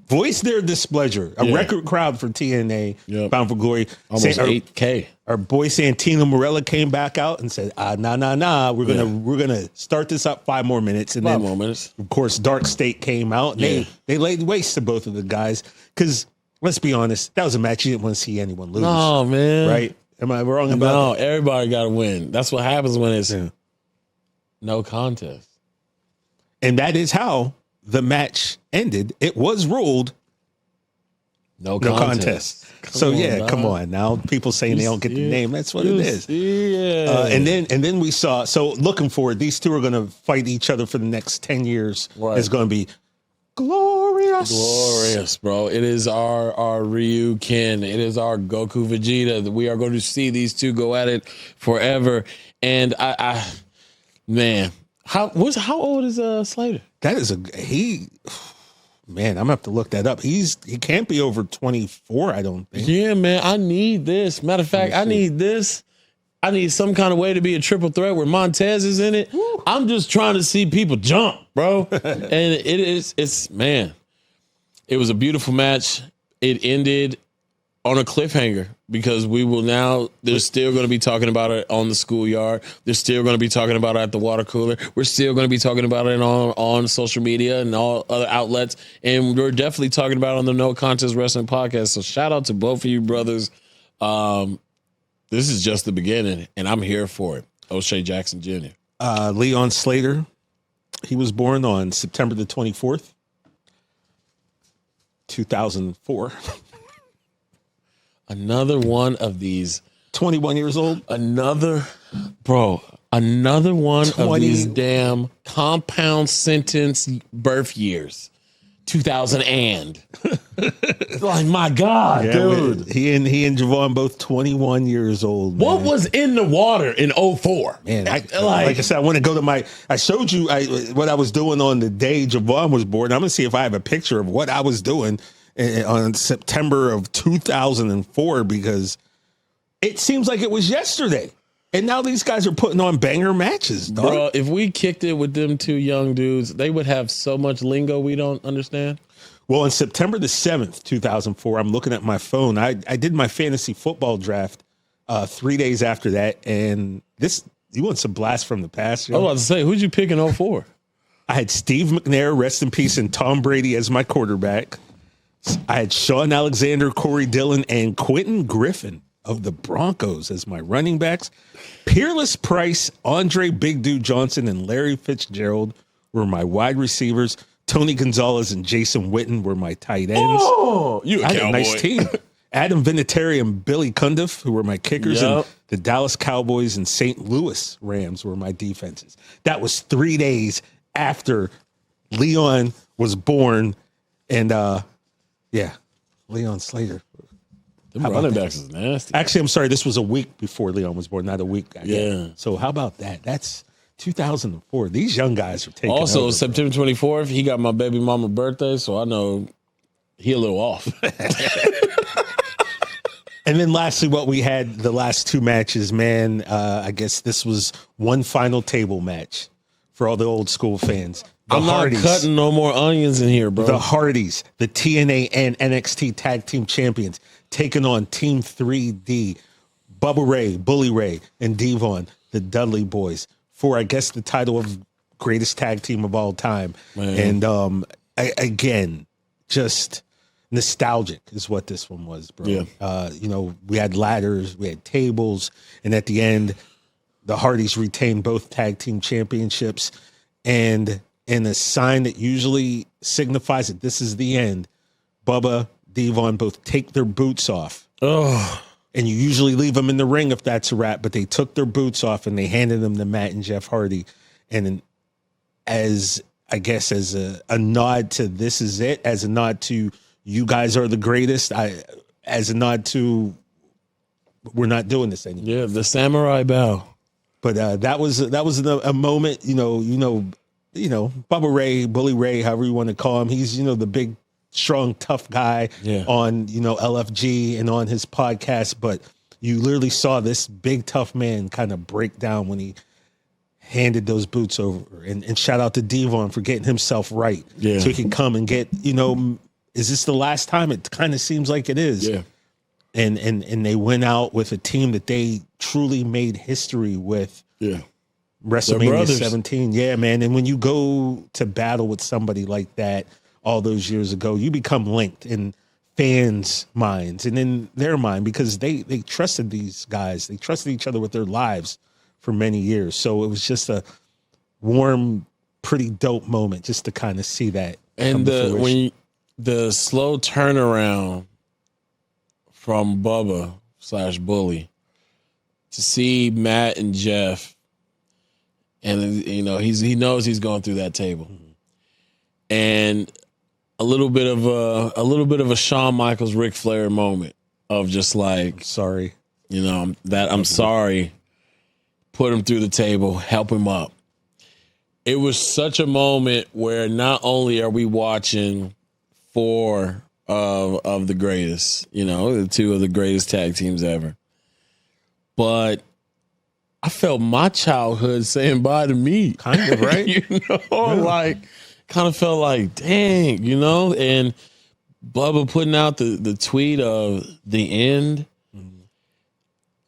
voiced their displeasure. A record crowd for TNA, Bound for Glory. Almost 8K. Our boy Santino Marella came back out and said, nah. We're gonna start this up 5 more minutes. And 5 more minutes. Of course, Dark State came out. And they laid waste to both of the guys. Because let's be honest, that was a match you didn't want to see anyone lose. No, man. Right? Am I wrong about that? No, everybody got to win. That's what happens when it's no contest. And that is how the match ended. It was ruled no contest. Come on now. People saying they don't get the name. That's what it is. Yeah. And then we saw. So looking forward, these two are going to fight each other for the next 10 years. Right. It's going to be glorious, bro. It is our Ryu Ken. It is our Goku Vegeta. We are going to see these two go at it forever. And I man, how old is Slater? That is Man, I'm gonna have to look that up. He can't be over 24, I don't think. Yeah, man, I need this. Matter of fact, I need this. I need some kind of way to be a triple threat where Montez is in it. Woo. I'm just trying to see people jump, bro. And man, it was a beautiful match. It ended on a cliffhanger because they're still going to be talking about it on the schoolyard. They're still going to be talking about it at the water cooler. We're still going to be talking about it on social media and all other outlets. And we're definitely talking about it on the No Contest Wrestling Podcast. So shout out to both of you brothers. This is just the beginning, and I'm here for it. O'Shea Jackson Jr. Leon Slater, he was born on September the 24th, 2004. Another one of these. 21 years old. Another one of these damn compound sentence birth years. 2000 and. Like, my God, dude. He and Javon both 21 years old. Man. What was in the water in 04? Man, like I said, I want to go to I showed you what I was doing on the day Javon was born. I'm going to see if I have a picture of what I was doing on September of 2004, because it seems like it was yesterday. And now these guys are putting on banger matches, dog. Bro, if we kicked it with them two young dudes, they would have so much lingo we don't understand. Well, on September the 7th, 2004, I'm looking at my phone. I did my fantasy football draft 3 days after that. And you want some blast from the past? I was about to say, who'd you pick in 04? I had Steve McNair, rest in peace, and Tom Brady as my quarterback. I had Sean Alexander, Corey Dillon, and Quentin Griffin of the Broncos as my running backs. Peerless Price, Andre Big Dude Johnson, and Larry Fitzgerald were my wide receivers. Tony Gonzalez and Jason Witten were my tight ends. Oh, you had a nice team. Adam Vinatieri and Billy Cundiff, who were my kickers, and the Dallas Cowboys and St. Louis Rams were my defenses. That was 3 days after Leon was born, and Leon Slater. Them running backs is nasty. Actually, I'm sorry. This was a week before Leon was born, not a week. Yeah. So how about that? That's 2004. These young guys are taking Also, over, September 24th, he got my baby mama birthday, so I know he a little off. And then lastly, what we had the last two matches, man, I guess this was one final table match for all the old school fans. I'm not cutting no more onions in here, bro. The Hardys, the TNA and NXT Tag Team Champions, taking on Team 3D, Bubba Ray, Bully Ray, and Devon, the Dudley Boys, for, I guess, the title of greatest tag team of all time. Man. And again, just nostalgic is what this one was, bro. Yeah. We had ladders, we had tables, and at the end, the Hardys retained both tag team championships. And in a sign that usually signifies that this is the end, Bubba, Devon both take their boots off. Oh. And you usually leave them in the ring if that's a wrap, but they took their boots off and they handed them to Matt and Jeff Hardy. And as a nod to this is it, as a nod to you guys are the greatest, as a nod to we're not doing this anymore. Yeah, the samurai bow. But that was a moment, Bubba Ray, Bully Ray, however you want to call him. He's, the big, strong, tough guy on, LFG and on his podcast. But you literally saw this big, tough man kind of break down when he handed those boots over. And shout out to Devon for getting himself right. Yeah. So he can come and get, is this the last time? It kind of seems like it is. Yeah. And they went out with a team that they truly made history with. Yeah. WrestleMania 17. Yeah, man. And when you go to battle with somebody like that all those years ago, you become linked in fans' minds and in their mind because they trusted these guys. They trusted each other with their lives for many years. So it was just a warm, pretty dope moment just to kind of see that. And the slow turnaround from Bubba / Bully to see Matt and Jeff, and he knows he's going through that table, and a little bit of a Shawn Michaels Ric Flair moment of just like, sorry, I'm sorry, put him through the table, help him up. It was such a moment where not only are we watching four of the greatest, the two of the greatest tag teams ever. But I felt my childhood saying bye to me. Kind of, right? Like, kind of felt like, dang, and Bubba putting out the tweet of the end.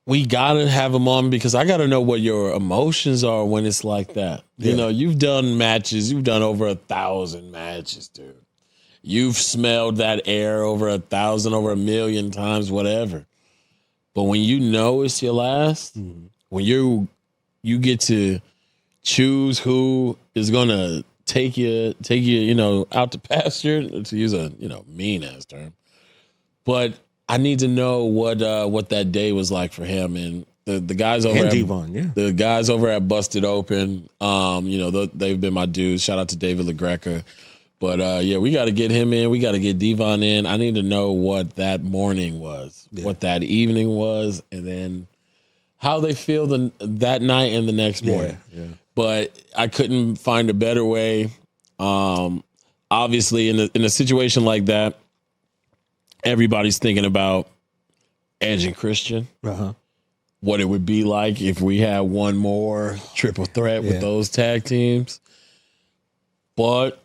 We got to have him on because I got to know what your emotions are when it's like that. Yeah. You've done matches. You've done over 1,000 matches, dude. You've smelled that air over 1,000, over 1,000,000 times, whatever. But when you know it's your last, when you get to choose who is going to take you, out to pasture, to use a, mean ass term. But I need to know what that day was like for him and the guys over the guys over at Busted Open. They've been my dudes. Shout out to David LaGreca. But we got to get him in. We got to get Devon in. I need to know what that morning was, what that evening was, and then how they feel that night and the next morning. Yeah. But I couldn't find a better way. Obviously, in a situation like that, everybody's thinking about Edge and Christian. What it would be like if we had one more triple threat with those tag teams. But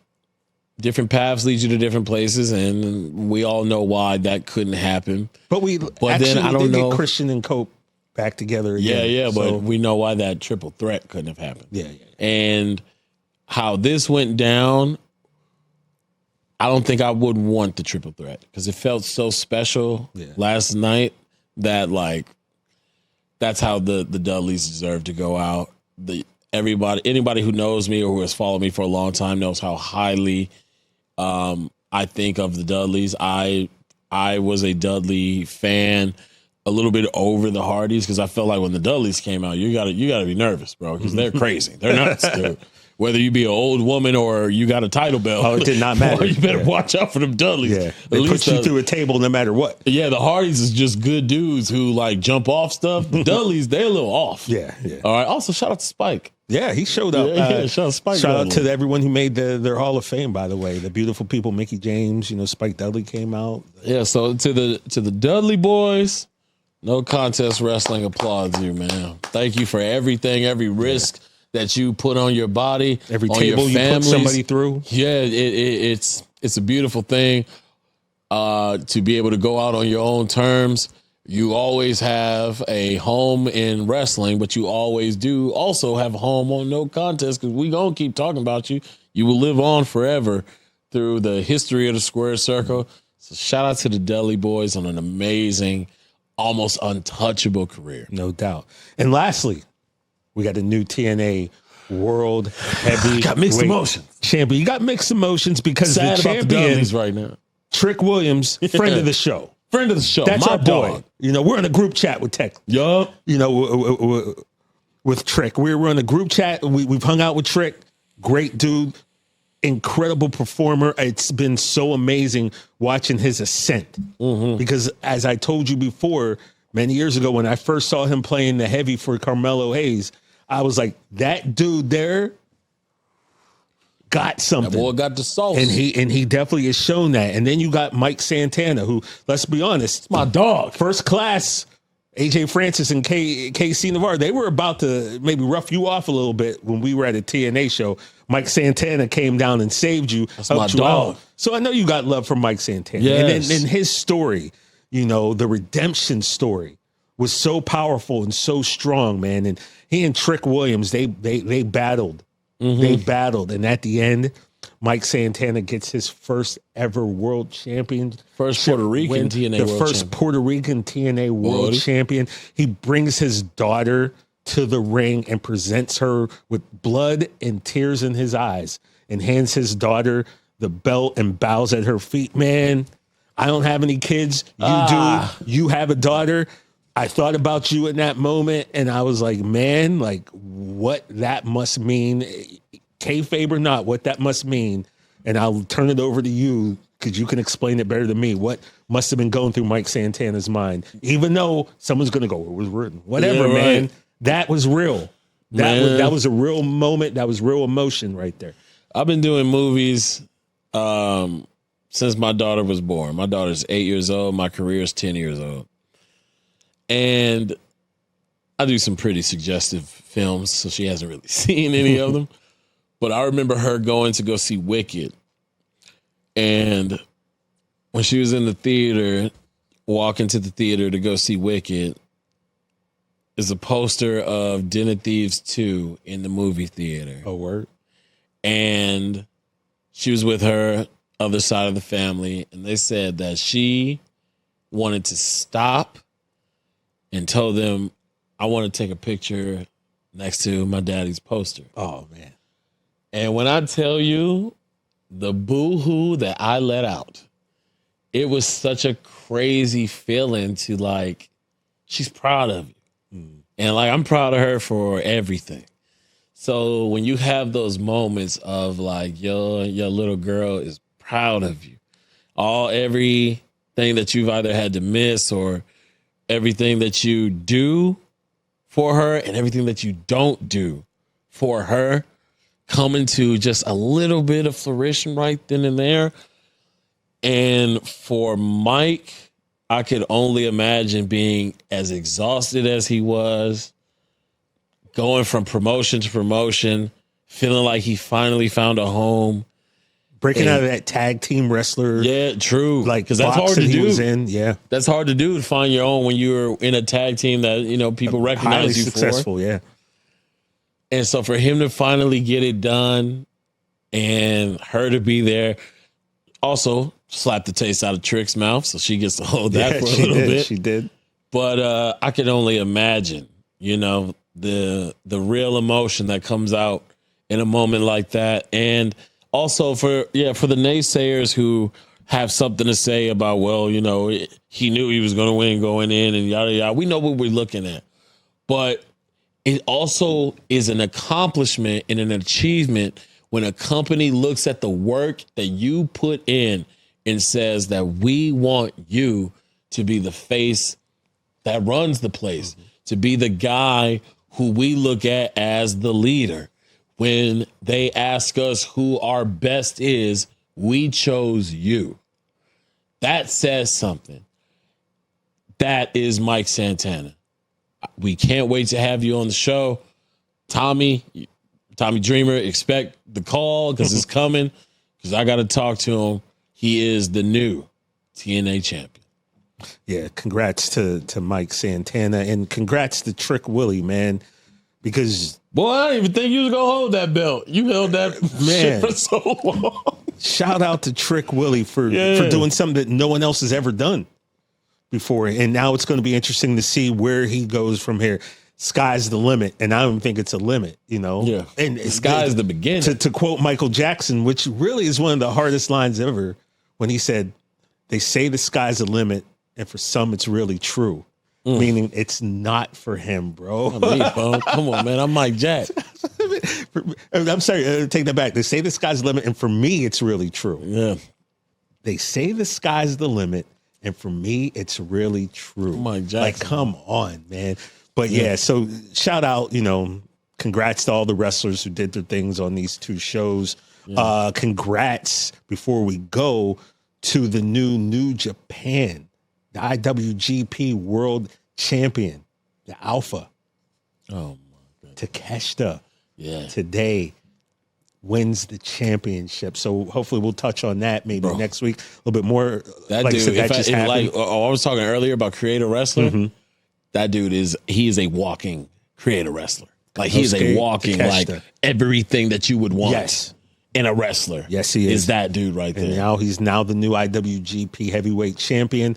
different paths lead you to different places, and we all know why that couldn't happen. But then I don't know. Get Christian and Cope back together again. Yeah, but we know why that triple threat couldn't have happened. Yeah. And how this went down, I don't think I would want the triple threat because it felt so special last night that that's how the Dudleys deserve to go out. Anybody who knows me or who has followed me for a long time knows how highly I think of the Dudleys. I was a Dudley fan a little bit over the Hardys because I felt like when the Dudleys came out, you gotta be nervous, bro, because they're crazy. They're nuts, dude. Whether you be an old woman or you got a title belt, it did not matter. You better watch out for them Dudleys. Yeah, they put you through a table no matter what. Yeah, the Hardys is just good dudes who jump off stuff. The Dudleys, they're a little off. Yeah. All right. Also, shout out to Spike. Yeah, he showed up. Shout out to everyone who made their Hall of Fame, by the way. The beautiful people, Mickey James, Spike Dudley came out. Yeah, so to the Dudley boys, no contest wrestling applauds you, man. Thank you for everything, every risk that you put on your body, every on table your you put somebody through. Yeah, it's a beautiful thing to be able to go out on your own terms. You always have a home in wrestling, but you always do also have a home on No Contest because we gonna keep talking about you. You will live on forever through the history of the square circle. So shout out to the Dudley boys on an amazing, almost untouchable career. No doubt. And lastly, we got a new TNA World Heavyweight got mixed emotions. Champion. You got mixed emotions because sad the champion about the Dudleys right now. Trick Williams, friend of the show. Friend of the show. That's my our boy. dog. We're in a group chat with Tech. Yup. With Trick. We're in a group chat. We've hung out with Trick. Great dude. Incredible performer. It's been so amazing watching his ascent. Because as I told you before, many years ago when I first saw him playing the heavy for Carmelo Hayes, I was like, that dude there got something. That boy got the sauce. And he definitely has shown that. And then you got Mike Santana, who, let's be honest, it's my dog. First class, AJ Francis and KC Navarre, they were about to maybe rough you off a little bit when we were at a TNA show. Mike Santana came down and saved you. That's my dog. Out. So I know you got love for Mike Santana. Yes. And his story, the redemption story was so powerful and so strong, man. And he and Trick Williams, they battled. They battled. And at the end, Mike Santana gets his first ever world champion. First Puerto Rican TNA world champion. The first Puerto Rican TNA world champion. He brings his daughter to the ring and presents her with blood and tears in his eyes and hands his daughter the belt and bows at her feet. Man, I don't have any kids. You do. You have a daughter. I thought about you in that moment, and I was like, man, what that must mean, kayfabe or not, what that must mean. And I'll turn it over to you because you can explain it better than me. What must have been going through Mike Santana's mind, even though someone's going to go, it was written. Whatever, yeah, right. Man. That was real. That was a real moment. That was real emotion right there. I've been doing movies since my daughter was born. My daughter's 8 years old. My career is 10 years old. And I do some pretty suggestive films, so she hasn't really seen any of them. But I remember her going to go see Wicked. And when she was in the theater, walking to the theater to go see Wicked, is a poster of Den of Thieves 2 in the movie theater. Oh, word. And she was with her other side of the family, and they said that she wanted to stop and told them, I want to take a picture next to my daddy's poster. Oh, man. And when I tell you the boo-hoo that I let out, it was such a crazy feeling to like, she's proud of you. And like, I'm proud of her for everything. So when you have those moments of like, your little girl is proud of you, everything that you've either had to miss or everything that you do for her and everything that you don't do for her coming to just a little bit of flourishing right then and there. And for Mike, I could only imagine being as exhausted as he was, going from promotion to promotion, feeling like he finally found a home. Breaking out of that tag team wrestler. Yeah, true. Like, because that's hard to he do. Was in. Yeah. That's hard to do, to find your own when you're in a tag team that, people recognize highly you successful, for. Yeah. And so for him to finally get it done and her to be there, also slapped the taste out of Trick's mouth, so she gets to hold that for a little bit. She did. But I could only imagine, the real emotion that comes out in a moment like that. And also for the naysayers who have something to say about, he knew he was going to win going in and yada, yada. We know what we're looking at. But it also is an accomplishment and an achievement when a company looks at the work that you put in and says that we want you to be the face that runs the place, to be the guy who we look at as the leader. When they ask us who our best is, we chose you. That says something. That is Mike Santana. We can't wait to have you on the show. Tommy Dreamer, expect the call because it's coming, because I got to talk to him. He is the new TNA champion. Yeah, congrats to Mike Santana, and congrats to Trick Willie, man, because... Boy, I didn't even think you was going to hold that belt. You held that shit for so long. Shout out to Trick Willie for doing something that no one else has ever done before. And now it's going to be interesting to see where he goes from here. Sky's the limit, and I don't think it's a limit, Yeah. And the sky is the beginning. To quote Michael Jackson, which really is one of the hardest lines ever, when he said, "They say the sky's the limit, and for some it's really true." Meaning it's not for him, bro. Come on, man. I'm Mike Jack. I'm sorry. Take that back. They say the sky's the limit, and for me, it's really true. Yeah. They say the sky's the limit, and for me, it's really true. Mike Jackson. Like, come on, man. But yeah, so shout out, congrats to all the wrestlers who did their things on these two shows. Yeah. Congrats, before we go, to the New Japan, the IWGP World Champion, the Alpha. Oh, my God. Takeshita. Yeah. Today wins the championship. So hopefully we'll touch on that maybe next week a little bit more. That dude, I was talking earlier about creator wrestler. Mm-hmm. That dude is a walking creator wrestler. Like, he's a walking, like, everything that you would want in a wrestler. Yes, he is. That dude right there. And now he's the new IWGP Heavyweight Champion.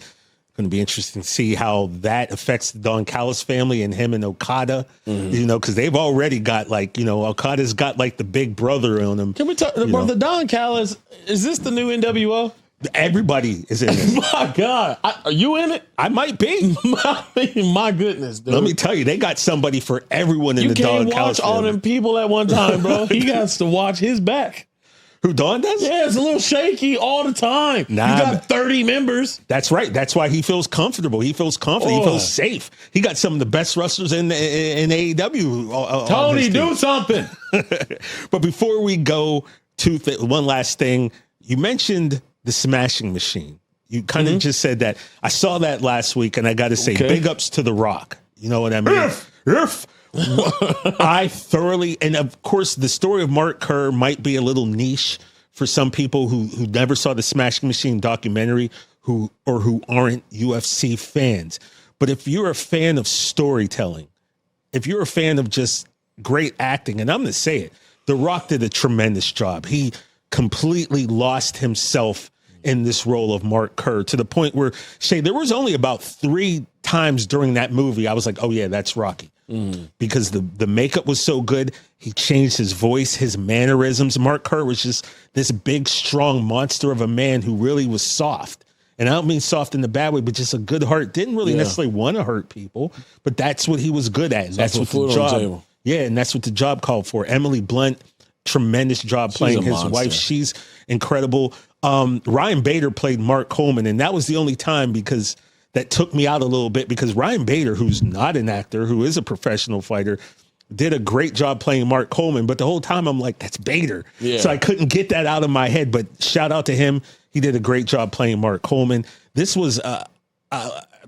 Going to be interesting to see how that affects the Don Callis family and him and Okada, because they've already got, Okada's got, the big brother on him. Can we talk, the Don Callis, is this the new NWO? Everybody is in it. My God. Are you in it? I might be. My goodness, dude. Let me tell you, they got somebody for everyone in the Don Callis family. You can't watch all them people at one time, bro. He has to watch his back. Who, Don does? Yeah, it's a little shaky all the time. Nah, you got 30 members. That's right. That's why he feels comfortable. He feels confident. He feels safe. He got some of the best wrestlers in AEW. Tony, do something. But before we go to one last thing, you mentioned the Smashing Machine. You kind of just said that. I saw that last week, and I got to say, big ups to The Rock. You know what I mean? I thoroughly, and of course, the story of Mark Kerr might be a little niche for some people who never saw the Smashing Machine documentary, who aren't UFC fans. But if you're a fan of storytelling, if you're a fan of just great acting, and I'm going to say it, The Rock did a tremendous job. He completely lost himself in this role of Mark Kerr to the point where, Shay, there was only about 3 times during that movie I was like, oh yeah, that's Rocky. Because the makeup was so good. He changed his voice, his mannerisms. Mark Kerr was just this big, strong monster of a man who really was soft. And I don't mean soft in the bad way, but just a good heart. Didn't really necessarily want to hurt people, but that's what he was good at. And that's what the job. Yeah, and that's what the job called for. Emily Blunt, tremendous job playing his wife. She's incredible. Ryan Bader played Mark Coleman, and that was the only time because that took me out a little bit, because Ryan Bader, who's not an actor, who is a professional fighter, did a great job playing Mark Coleman. But the whole time I'm like, that's Bader. Yeah. So I couldn't get that out of my head. But shout out to him. He did a great job playing Mark Coleman. This was,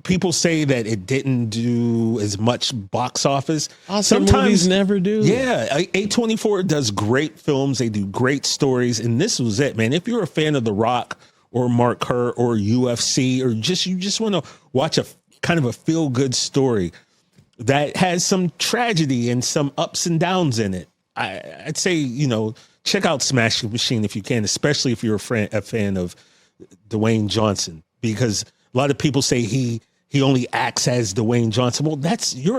people say that it didn't do as much box office. Sometimes movies never do. Yeah. A24 does great films. They do great stories. And this was it, man. If you're a fan of The Rock or Mark Kerr or UFC, or you just want to watch a kind of a feel-good story that has some tragedy and some ups and downs in it, I'd say, check out Smashing Machine if you can, especially if you're a fan of Dwayne Johnson, because a lot of people say he only acts as Dwayne Johnson. Well,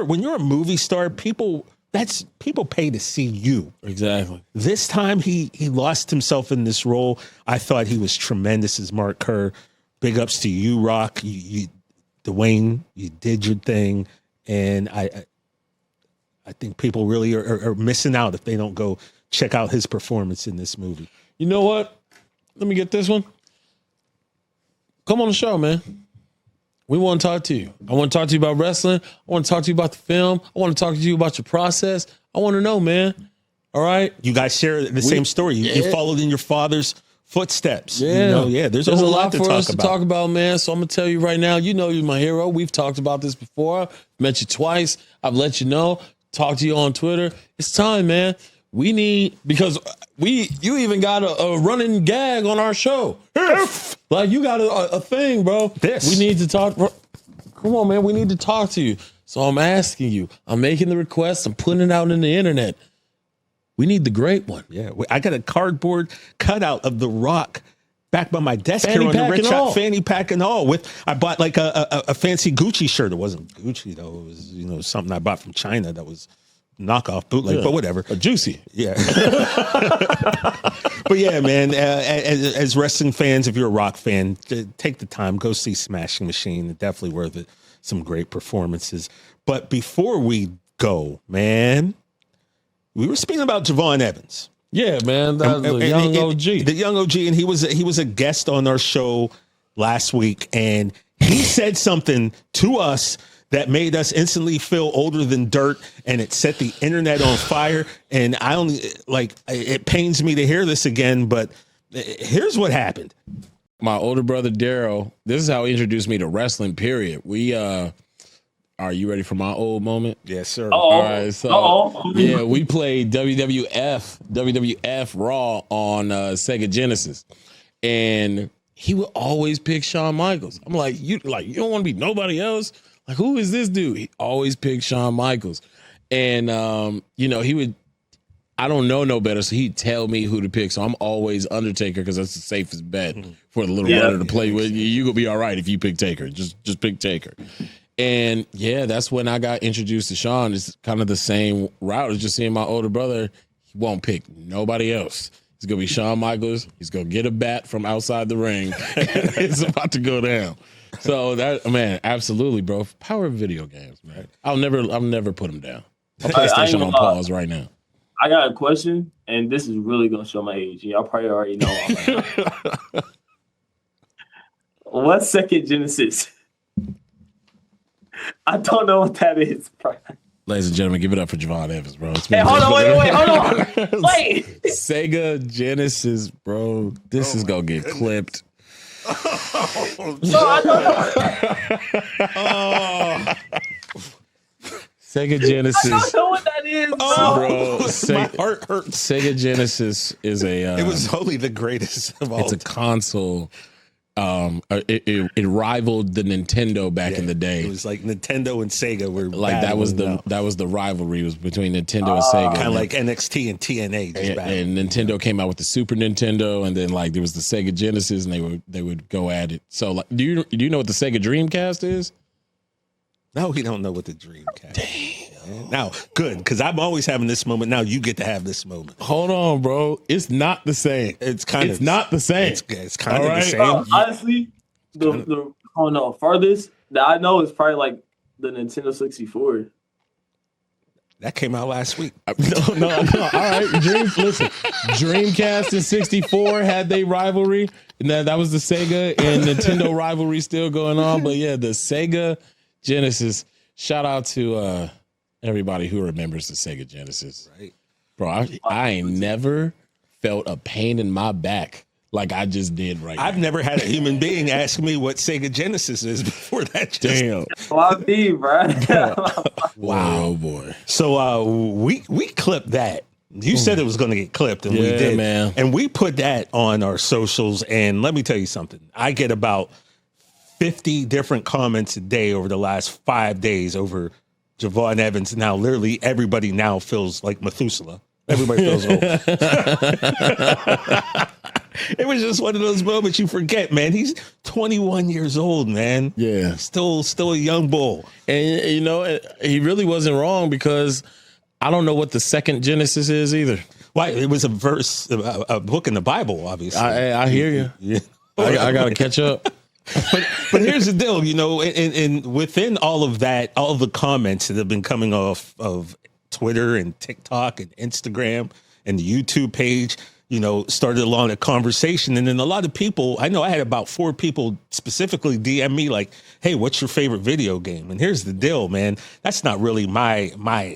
when you're a movie star, people pay to see you. Exactly. This time he lost himself in this role. I thought he was tremendous as Mark Kerr. Big ups to you, Rock. Dwayne, you did your thing, and I think people really are missing out if they don't go check out his performance in this movie. You know what? Let me get this one. Come on the show, man. We want to talk to you. I want to talk to you about wrestling. I want to talk to you about the film. I want to talk to you about your process. I want to know, man. All right? You guys share the same story. You followed in your father's footsteps. Yeah. There's a whole lot for us to talk about, man. So I'm going to tell you right now, you're my hero. We've talked about this before. Met you twice. I've let you know. Talked to you on Twitter. It's time, man. We need, because you even got a running gag on our show. Like, you got a thing, bro. We need to talk. Come on, man. We need to talk to you. So I'm asking you. I'm making the request. I'm putting it out in the internet. We need the great one. Yeah. I got a cardboard cutout of The Rock back by my desk here on the Red Shop, fanny pack and all. I bought like a fancy Gucci shirt. It wasn't Gucci, though. It was something I bought from China that was knockoff bootleg, but whatever. A juicy. Yeah. But yeah, man, as wrestling fans, if you're a Rock fan, take the time, go see Smashing Machine. Definitely worth it. Some great performances. But before we go, man, we were speaking about Javon Evans. Yeah, man, the young OG. The young OG, and he was a guest on our show last week, and he said something to us that made us instantly feel older than dirt, and it set the internet on fire. And it pains me to hear this again, but here's what happened. My older brother, Daryl, this is how he introduced me to wrestling, period. Are you ready for my old moment? Yes, sir. All right, so yeah, we played WWF Raw on Sega Genesis, and he would always pick Shawn Michaels. I'm like, you don't want to be nobody else? Like, who is this dude? He always picked Shawn Michaels. And, he would, I don't know no better, so he'd tell me who to pick. So I'm always Undertaker because that's the safest bet for the little brother to play with. You're going to be all right if you pick Taker. Just pick Taker. And, yeah, that's when I got introduced to Shawn. It's kind of the same route as just seeing my older brother. He won't pick nobody else. It's going to be Shawn Michaels. He's going to get a bat from outside the ring. It's about to go down. So that, man, absolutely, bro. Power of video games, man. I'll never put them down. My PlayStation on pause right now. I got a question, and this is really gonna show my age. Y'all probably already know. What's Second Genesis? I don't know what that is, bro. Ladies and gentlemen, give it up for Javon Evans, bro. Hey, hold on, wait. Sega Genesis, bro. This is gonna get clipped. Sega Genesis. I don't know what that is, bro. My heart hurts. Sega Genesis is a. It was only the greatest of all. It's a console. It rivaled the Nintendo back in the day. It was like Nintendo and Sega were like that was the rivalry was between Nintendo and Sega. Kind of like NXT and TNA. And Nintendo came out with the Super Nintendo, and then like there was the Sega Genesis, and they would go at it. So like, do you know what the Sega Dreamcast is? No, we don't know what the Dreamcast is. Now, good, because I'm always having this moment. Now you get to have this moment. Hold on, bro. It's not the same. It's not the same. It's kind of the same. Honestly, the farthest that I know is probably like the Nintendo 64. That came out last week. No. All right, listen. Dreamcast and 64 had they rivalry, and that was the Sega and Nintendo rivalry still going on. But yeah, the Sega Genesis. Shout out to everybody who remembers the Sega Genesis. Right, bro. I ain't never felt a pain in my back like I just did right now. I've never had a human being ask me what Sega Genesis is before that. Damn. Wow. Oh boy. So we clipped that. You said it was going to get clipped, and we did, man. And we put that on our socials. And let me tell you something. I get about 50 different comments a day over the last 5 days over Javon Evans. Now, literally everybody now feels like Methuselah. Everybody feels old. It was just one of those moments you forget, man. He's 21 years old, man. Yeah. Still a young bull. And, you know, he really wasn't wrong because I don't know what the second Genesis is either. Why? It was a verse, a book in the Bible, obviously. I hear you. Yeah. I got to catch up. But here's the deal, you know, and within all of that, all of the comments that have been coming off of Twitter and TikTok and Instagram and the YouTube page, you know, started along a conversation. And then a lot of people, I know I had about 4 people specifically DM me like, hey, what's your favorite video game? And here's the deal, man. That's not really my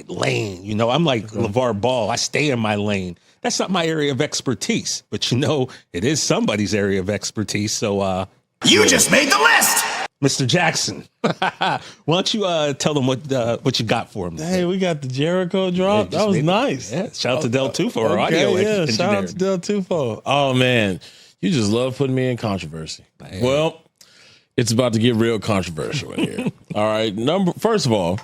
lane. You know, I'm like LeVar Ball. I stay in my lane. That's not my area of expertise. But, you know, it is somebody's area of expertise. So, you just made the list, Mr. Jackson. Why don't you tell them what you got for him? Hey, we got the Jericho drop. That was nice. Yeah, shout out to Del Tufo, our audio engineer. Shout out to Del Tufo. Oh man, you just love putting me in controversy. Man. Well, it's about to get real controversial in here. All right, first of all,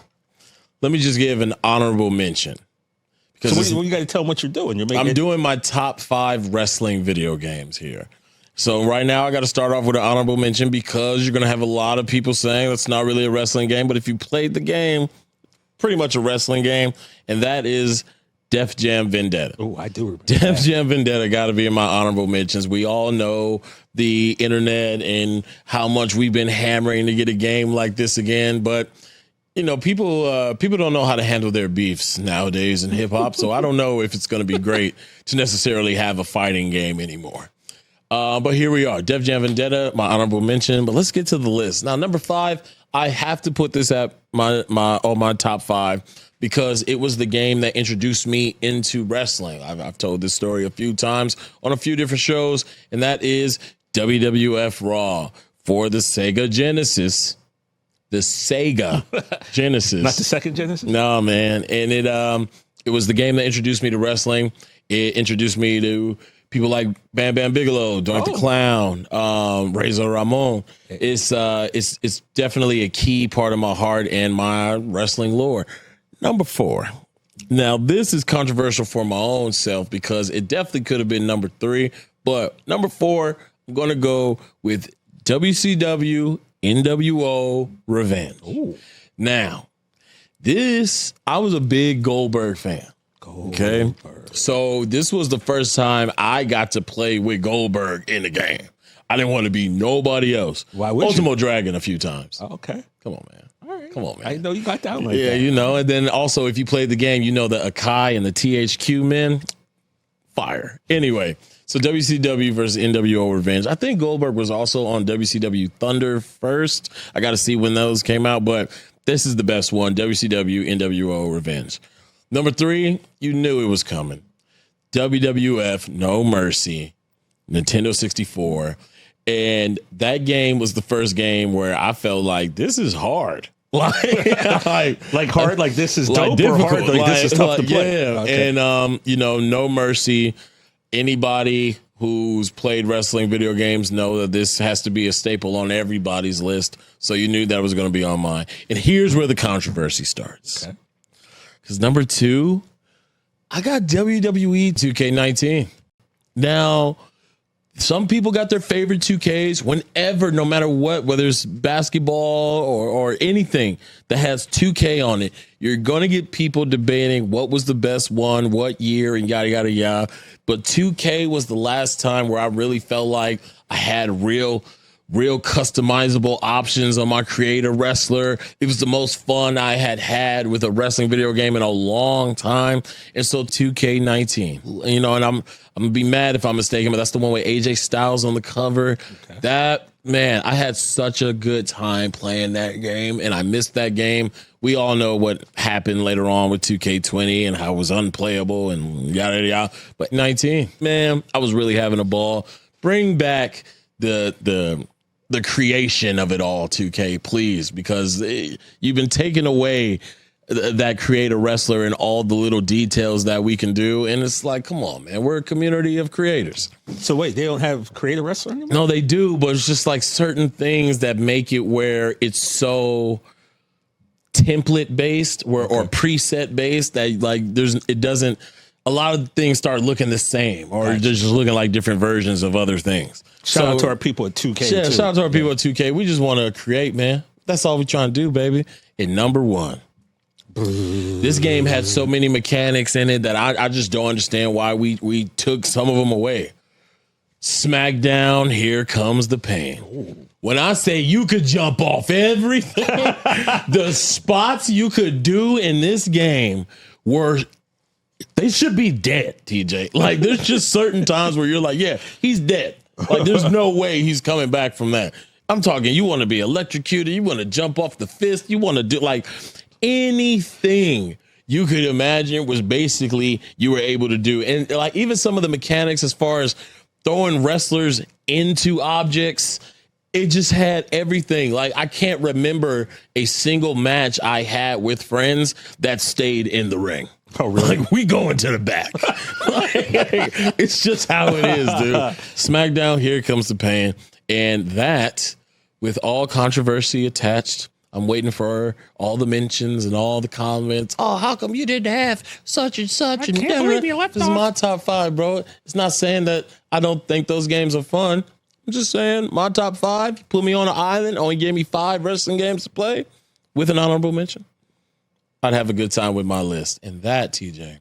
let me just give an honorable mention. Because you got to tell them what you're doing. I'm doing my top 5 wrestling video games here. So right now I got to start off with an honorable mention because you're going to have a lot of people saying it's not really a wrestling game. But if you played the game, pretty much a wrestling game. And that is Def Jam Vendetta. Oh, I do remember Def Jam Vendetta got to be in my honorable mentions. We all know the internet and how much we've been hammering to get a game like this again. But, you know, people don't know how to handle their beefs nowadays in hip hop. So I don't know if it's going to be great to necessarily have a fighting game anymore. But here we are, Def Jam Vendetta, my honorable mention. But let's get to the list. Now, number 5, I have to put this at my top 5 because it was the game that introduced me into wrestling. I've told this story a few times on a few different shows, and that is WWF Raw for the Sega Genesis. The Sega Genesis, not the second Genesis. No, man, and it was the game that introduced me to wrestling. It introduced me to people like Bam Bam Bigelow, Doink the Clown, Razor Ramon. It's definitely a key part of my heart and my wrestling lore. Number 4. Now, this is controversial for my own self because it definitely could have been number 3. But number 4, I'm going to go with WCW NWO Revenge. Ooh. Now, I was a big Goldberg fan. Okay, so this was the first time I got to play with Goldberg in the game. I didn't want to be nobody else. Why would Ultimo Dragon a few times. Oh, okay. Come on, man. All right. Come on, man. I know you got down like that. Yeah, you know. And then also, if you played the game, you know the Akai and the THQ men. Fire. Anyway, so WCW versus NWO Revenge. I think Goldberg was also on WCW Thunder first. I got to see when those came out, but this is the best one, WCW NWO Revenge. Number 3, you knew it was coming. WWF No Mercy, Nintendo 64. And that game was the first game where I felt like this is hard. Like hard, like this is like dope, difficult. or hard, like this is tough to play. Yeah. Okay. And no mercy. Anybody who's played wrestling video games know that this has to be a staple on everybody's list. So you knew that was going to be on mine. And here's where the controversy starts. Okay. Because number 2, I got WWE 2K19. Now, some people got their favorite 2Ks whenever, no matter what, whether it's basketball or anything that has 2K on it, you're going to get people debating what was the best one, what year, and yada, yada, yada. But 2K was the last time where I really felt like I had real customizable options on my creator wrestler. It was the most fun I had with a wrestling video game in a long time. And so 2K19, and I'm going to be mad if I'm mistaken, but that's the one with AJ Styles on the cover. Okay. That, man, I had such a good time playing that game, and I missed that game. We all know what happened later on with 2K20 and how it was unplayable and yada, yada, yada. But 19, man, I was really having a ball. Bring back the creation of it all, 2K, please, because you've been taking away that creator wrestler and all the little details that we can do. And it's like, come on, man, we're a community of creators. So wait, they don't have creator wrestler anymore? No, they do, but it's just like certain things that make it where it's so template based or preset based that like a lot of things start looking the same, or they're just looking like different versions of other things. Shout out to our people at 2K. Yeah, too. shout out to our people at 2K. We just want to create, man. That's all we're trying to do, baby. And number 1, this game had so many mechanics in it that I just don't understand why we took some of them away. SmackDown, here comes the pain. Ooh. When I say you could jump off everything, the spots you could do in this game they should be dead, TJ. Like, there's just certain times where you're like, yeah, he's dead. Like, there's no way he's coming back from that. I'm talking, you want to be electrocuted, you want to jump off the fist, you want to do like anything you could imagine was basically you were able to do. And like even some of the mechanics as far as throwing wrestlers into objects, it just had everything. Like, I can't remember a single match I had with friends that stayed in the ring. Oh, really? Like, we going to the back. It's just how it is, dude. SmackDown, here comes the pain. And that, with all controversy attached, I'm waiting for all the mentions and all the comments. Oh, how come you didn't have such and such? I can't believe you left off. This is my top 5, bro. It's not saying that I don't think those games are fun. I'm just saying my top 5. You put me on an island, only gave me 5 wrestling games to play with an honorable mention. I'd have a good time with my list. And that, TJ,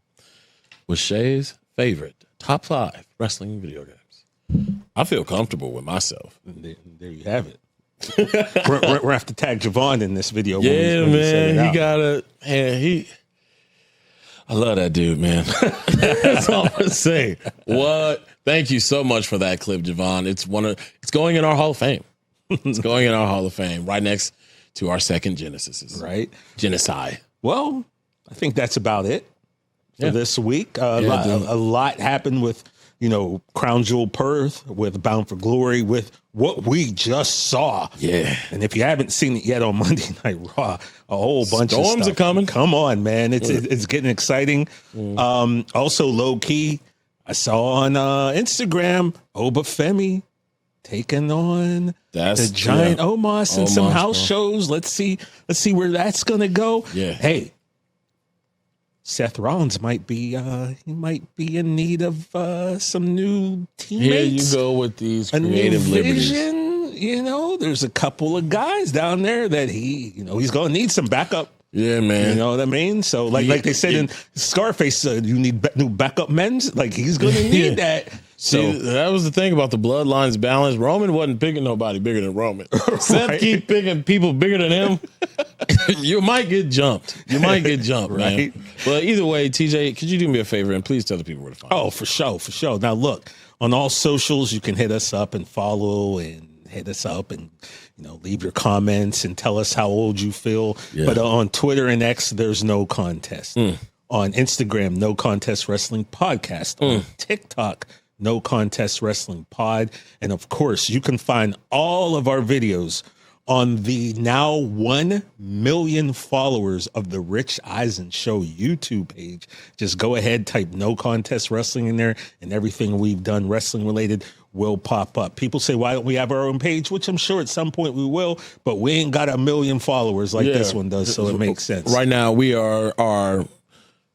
was Shay's favorite top 5 wrestling video games. I feel comfortable with myself. There you have it. we're going to have to tag Javon in this video. Yeah, man. He got to. I love that dude, man. That's all I'm going to say. What? Thank you so much for that clip, Javon. It's going in our Hall of Fame. It's going in our Hall of Fame right next to our second Genesis. Right. Genocide. Well, I think that's about it for this week. A lot happened with, Crown Jewel Perth, with Bound for Glory, with what we just saw. Yeah. And if you haven't seen it yet on Monday Night Raw, a whole bunch of stuff. Storms are coming. Come on, man. It's getting exciting. Also, low key, I saw on Instagram, Obafemi taking on the giant Omos and some house shows. Let's see where that's gonna go. Yeah. Hey, Seth Rollins might be in need of some new teammates. Here you go with these creative liberties. There's a couple of guys down there that he's gonna need some backup. Yeah, man. You know what I mean? So like they said in Scarface, you need new backup men. Like, he's gonna need that. So that was the thing about the bloodlines balance. Roman wasn't picking nobody bigger than Roman. Seth keep picking people bigger than him. You might get jumped. Right. Man. But either way, TJ, could you do me a favor and please tell the people where to find us? Oh, for sure. Now, look, on all socials, you can hit us up and follow and hit us up and leave your comments and tell us how old you feel. Yeah. But on Twitter and X, there's no contest. On Instagram, No Contest Wrestling Podcast. On TikTok, No Contest Wrestling Pod. And of course, you can find all of our videos on the now 1 million followers of the Rich Eisen Show YouTube page. Just go ahead, type No Contest Wrestling in there, and everything we've done wrestling related will pop up. People say, why don't we have our own page? Which I'm sure at some point we will, but we ain't got 1 million followers like this one does, so it makes sense. Right now, we are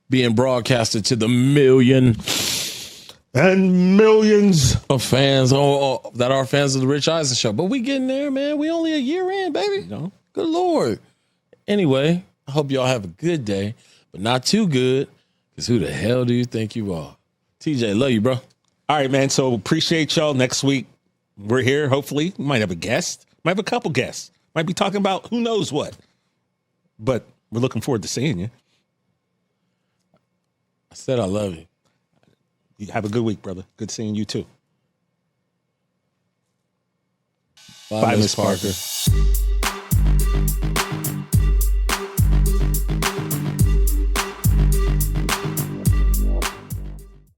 being broadcasted to the million and millions of fans that are fans of the Rich Eisen Show. But we getting there, man. We only a year in, baby. Good Lord. Anyway, I hope y'all have a good day, but not too good, because who the hell do you think you are? TJ, love you, bro. All right, man. So appreciate y'all. Next week, we're here. Hopefully, we might have a guest. Might have a couple guests. Might be talking about who knows what. But we're looking forward to seeing you. I said I love you. You have a good week, brother. Good seeing you too. Bye, Miss Parker.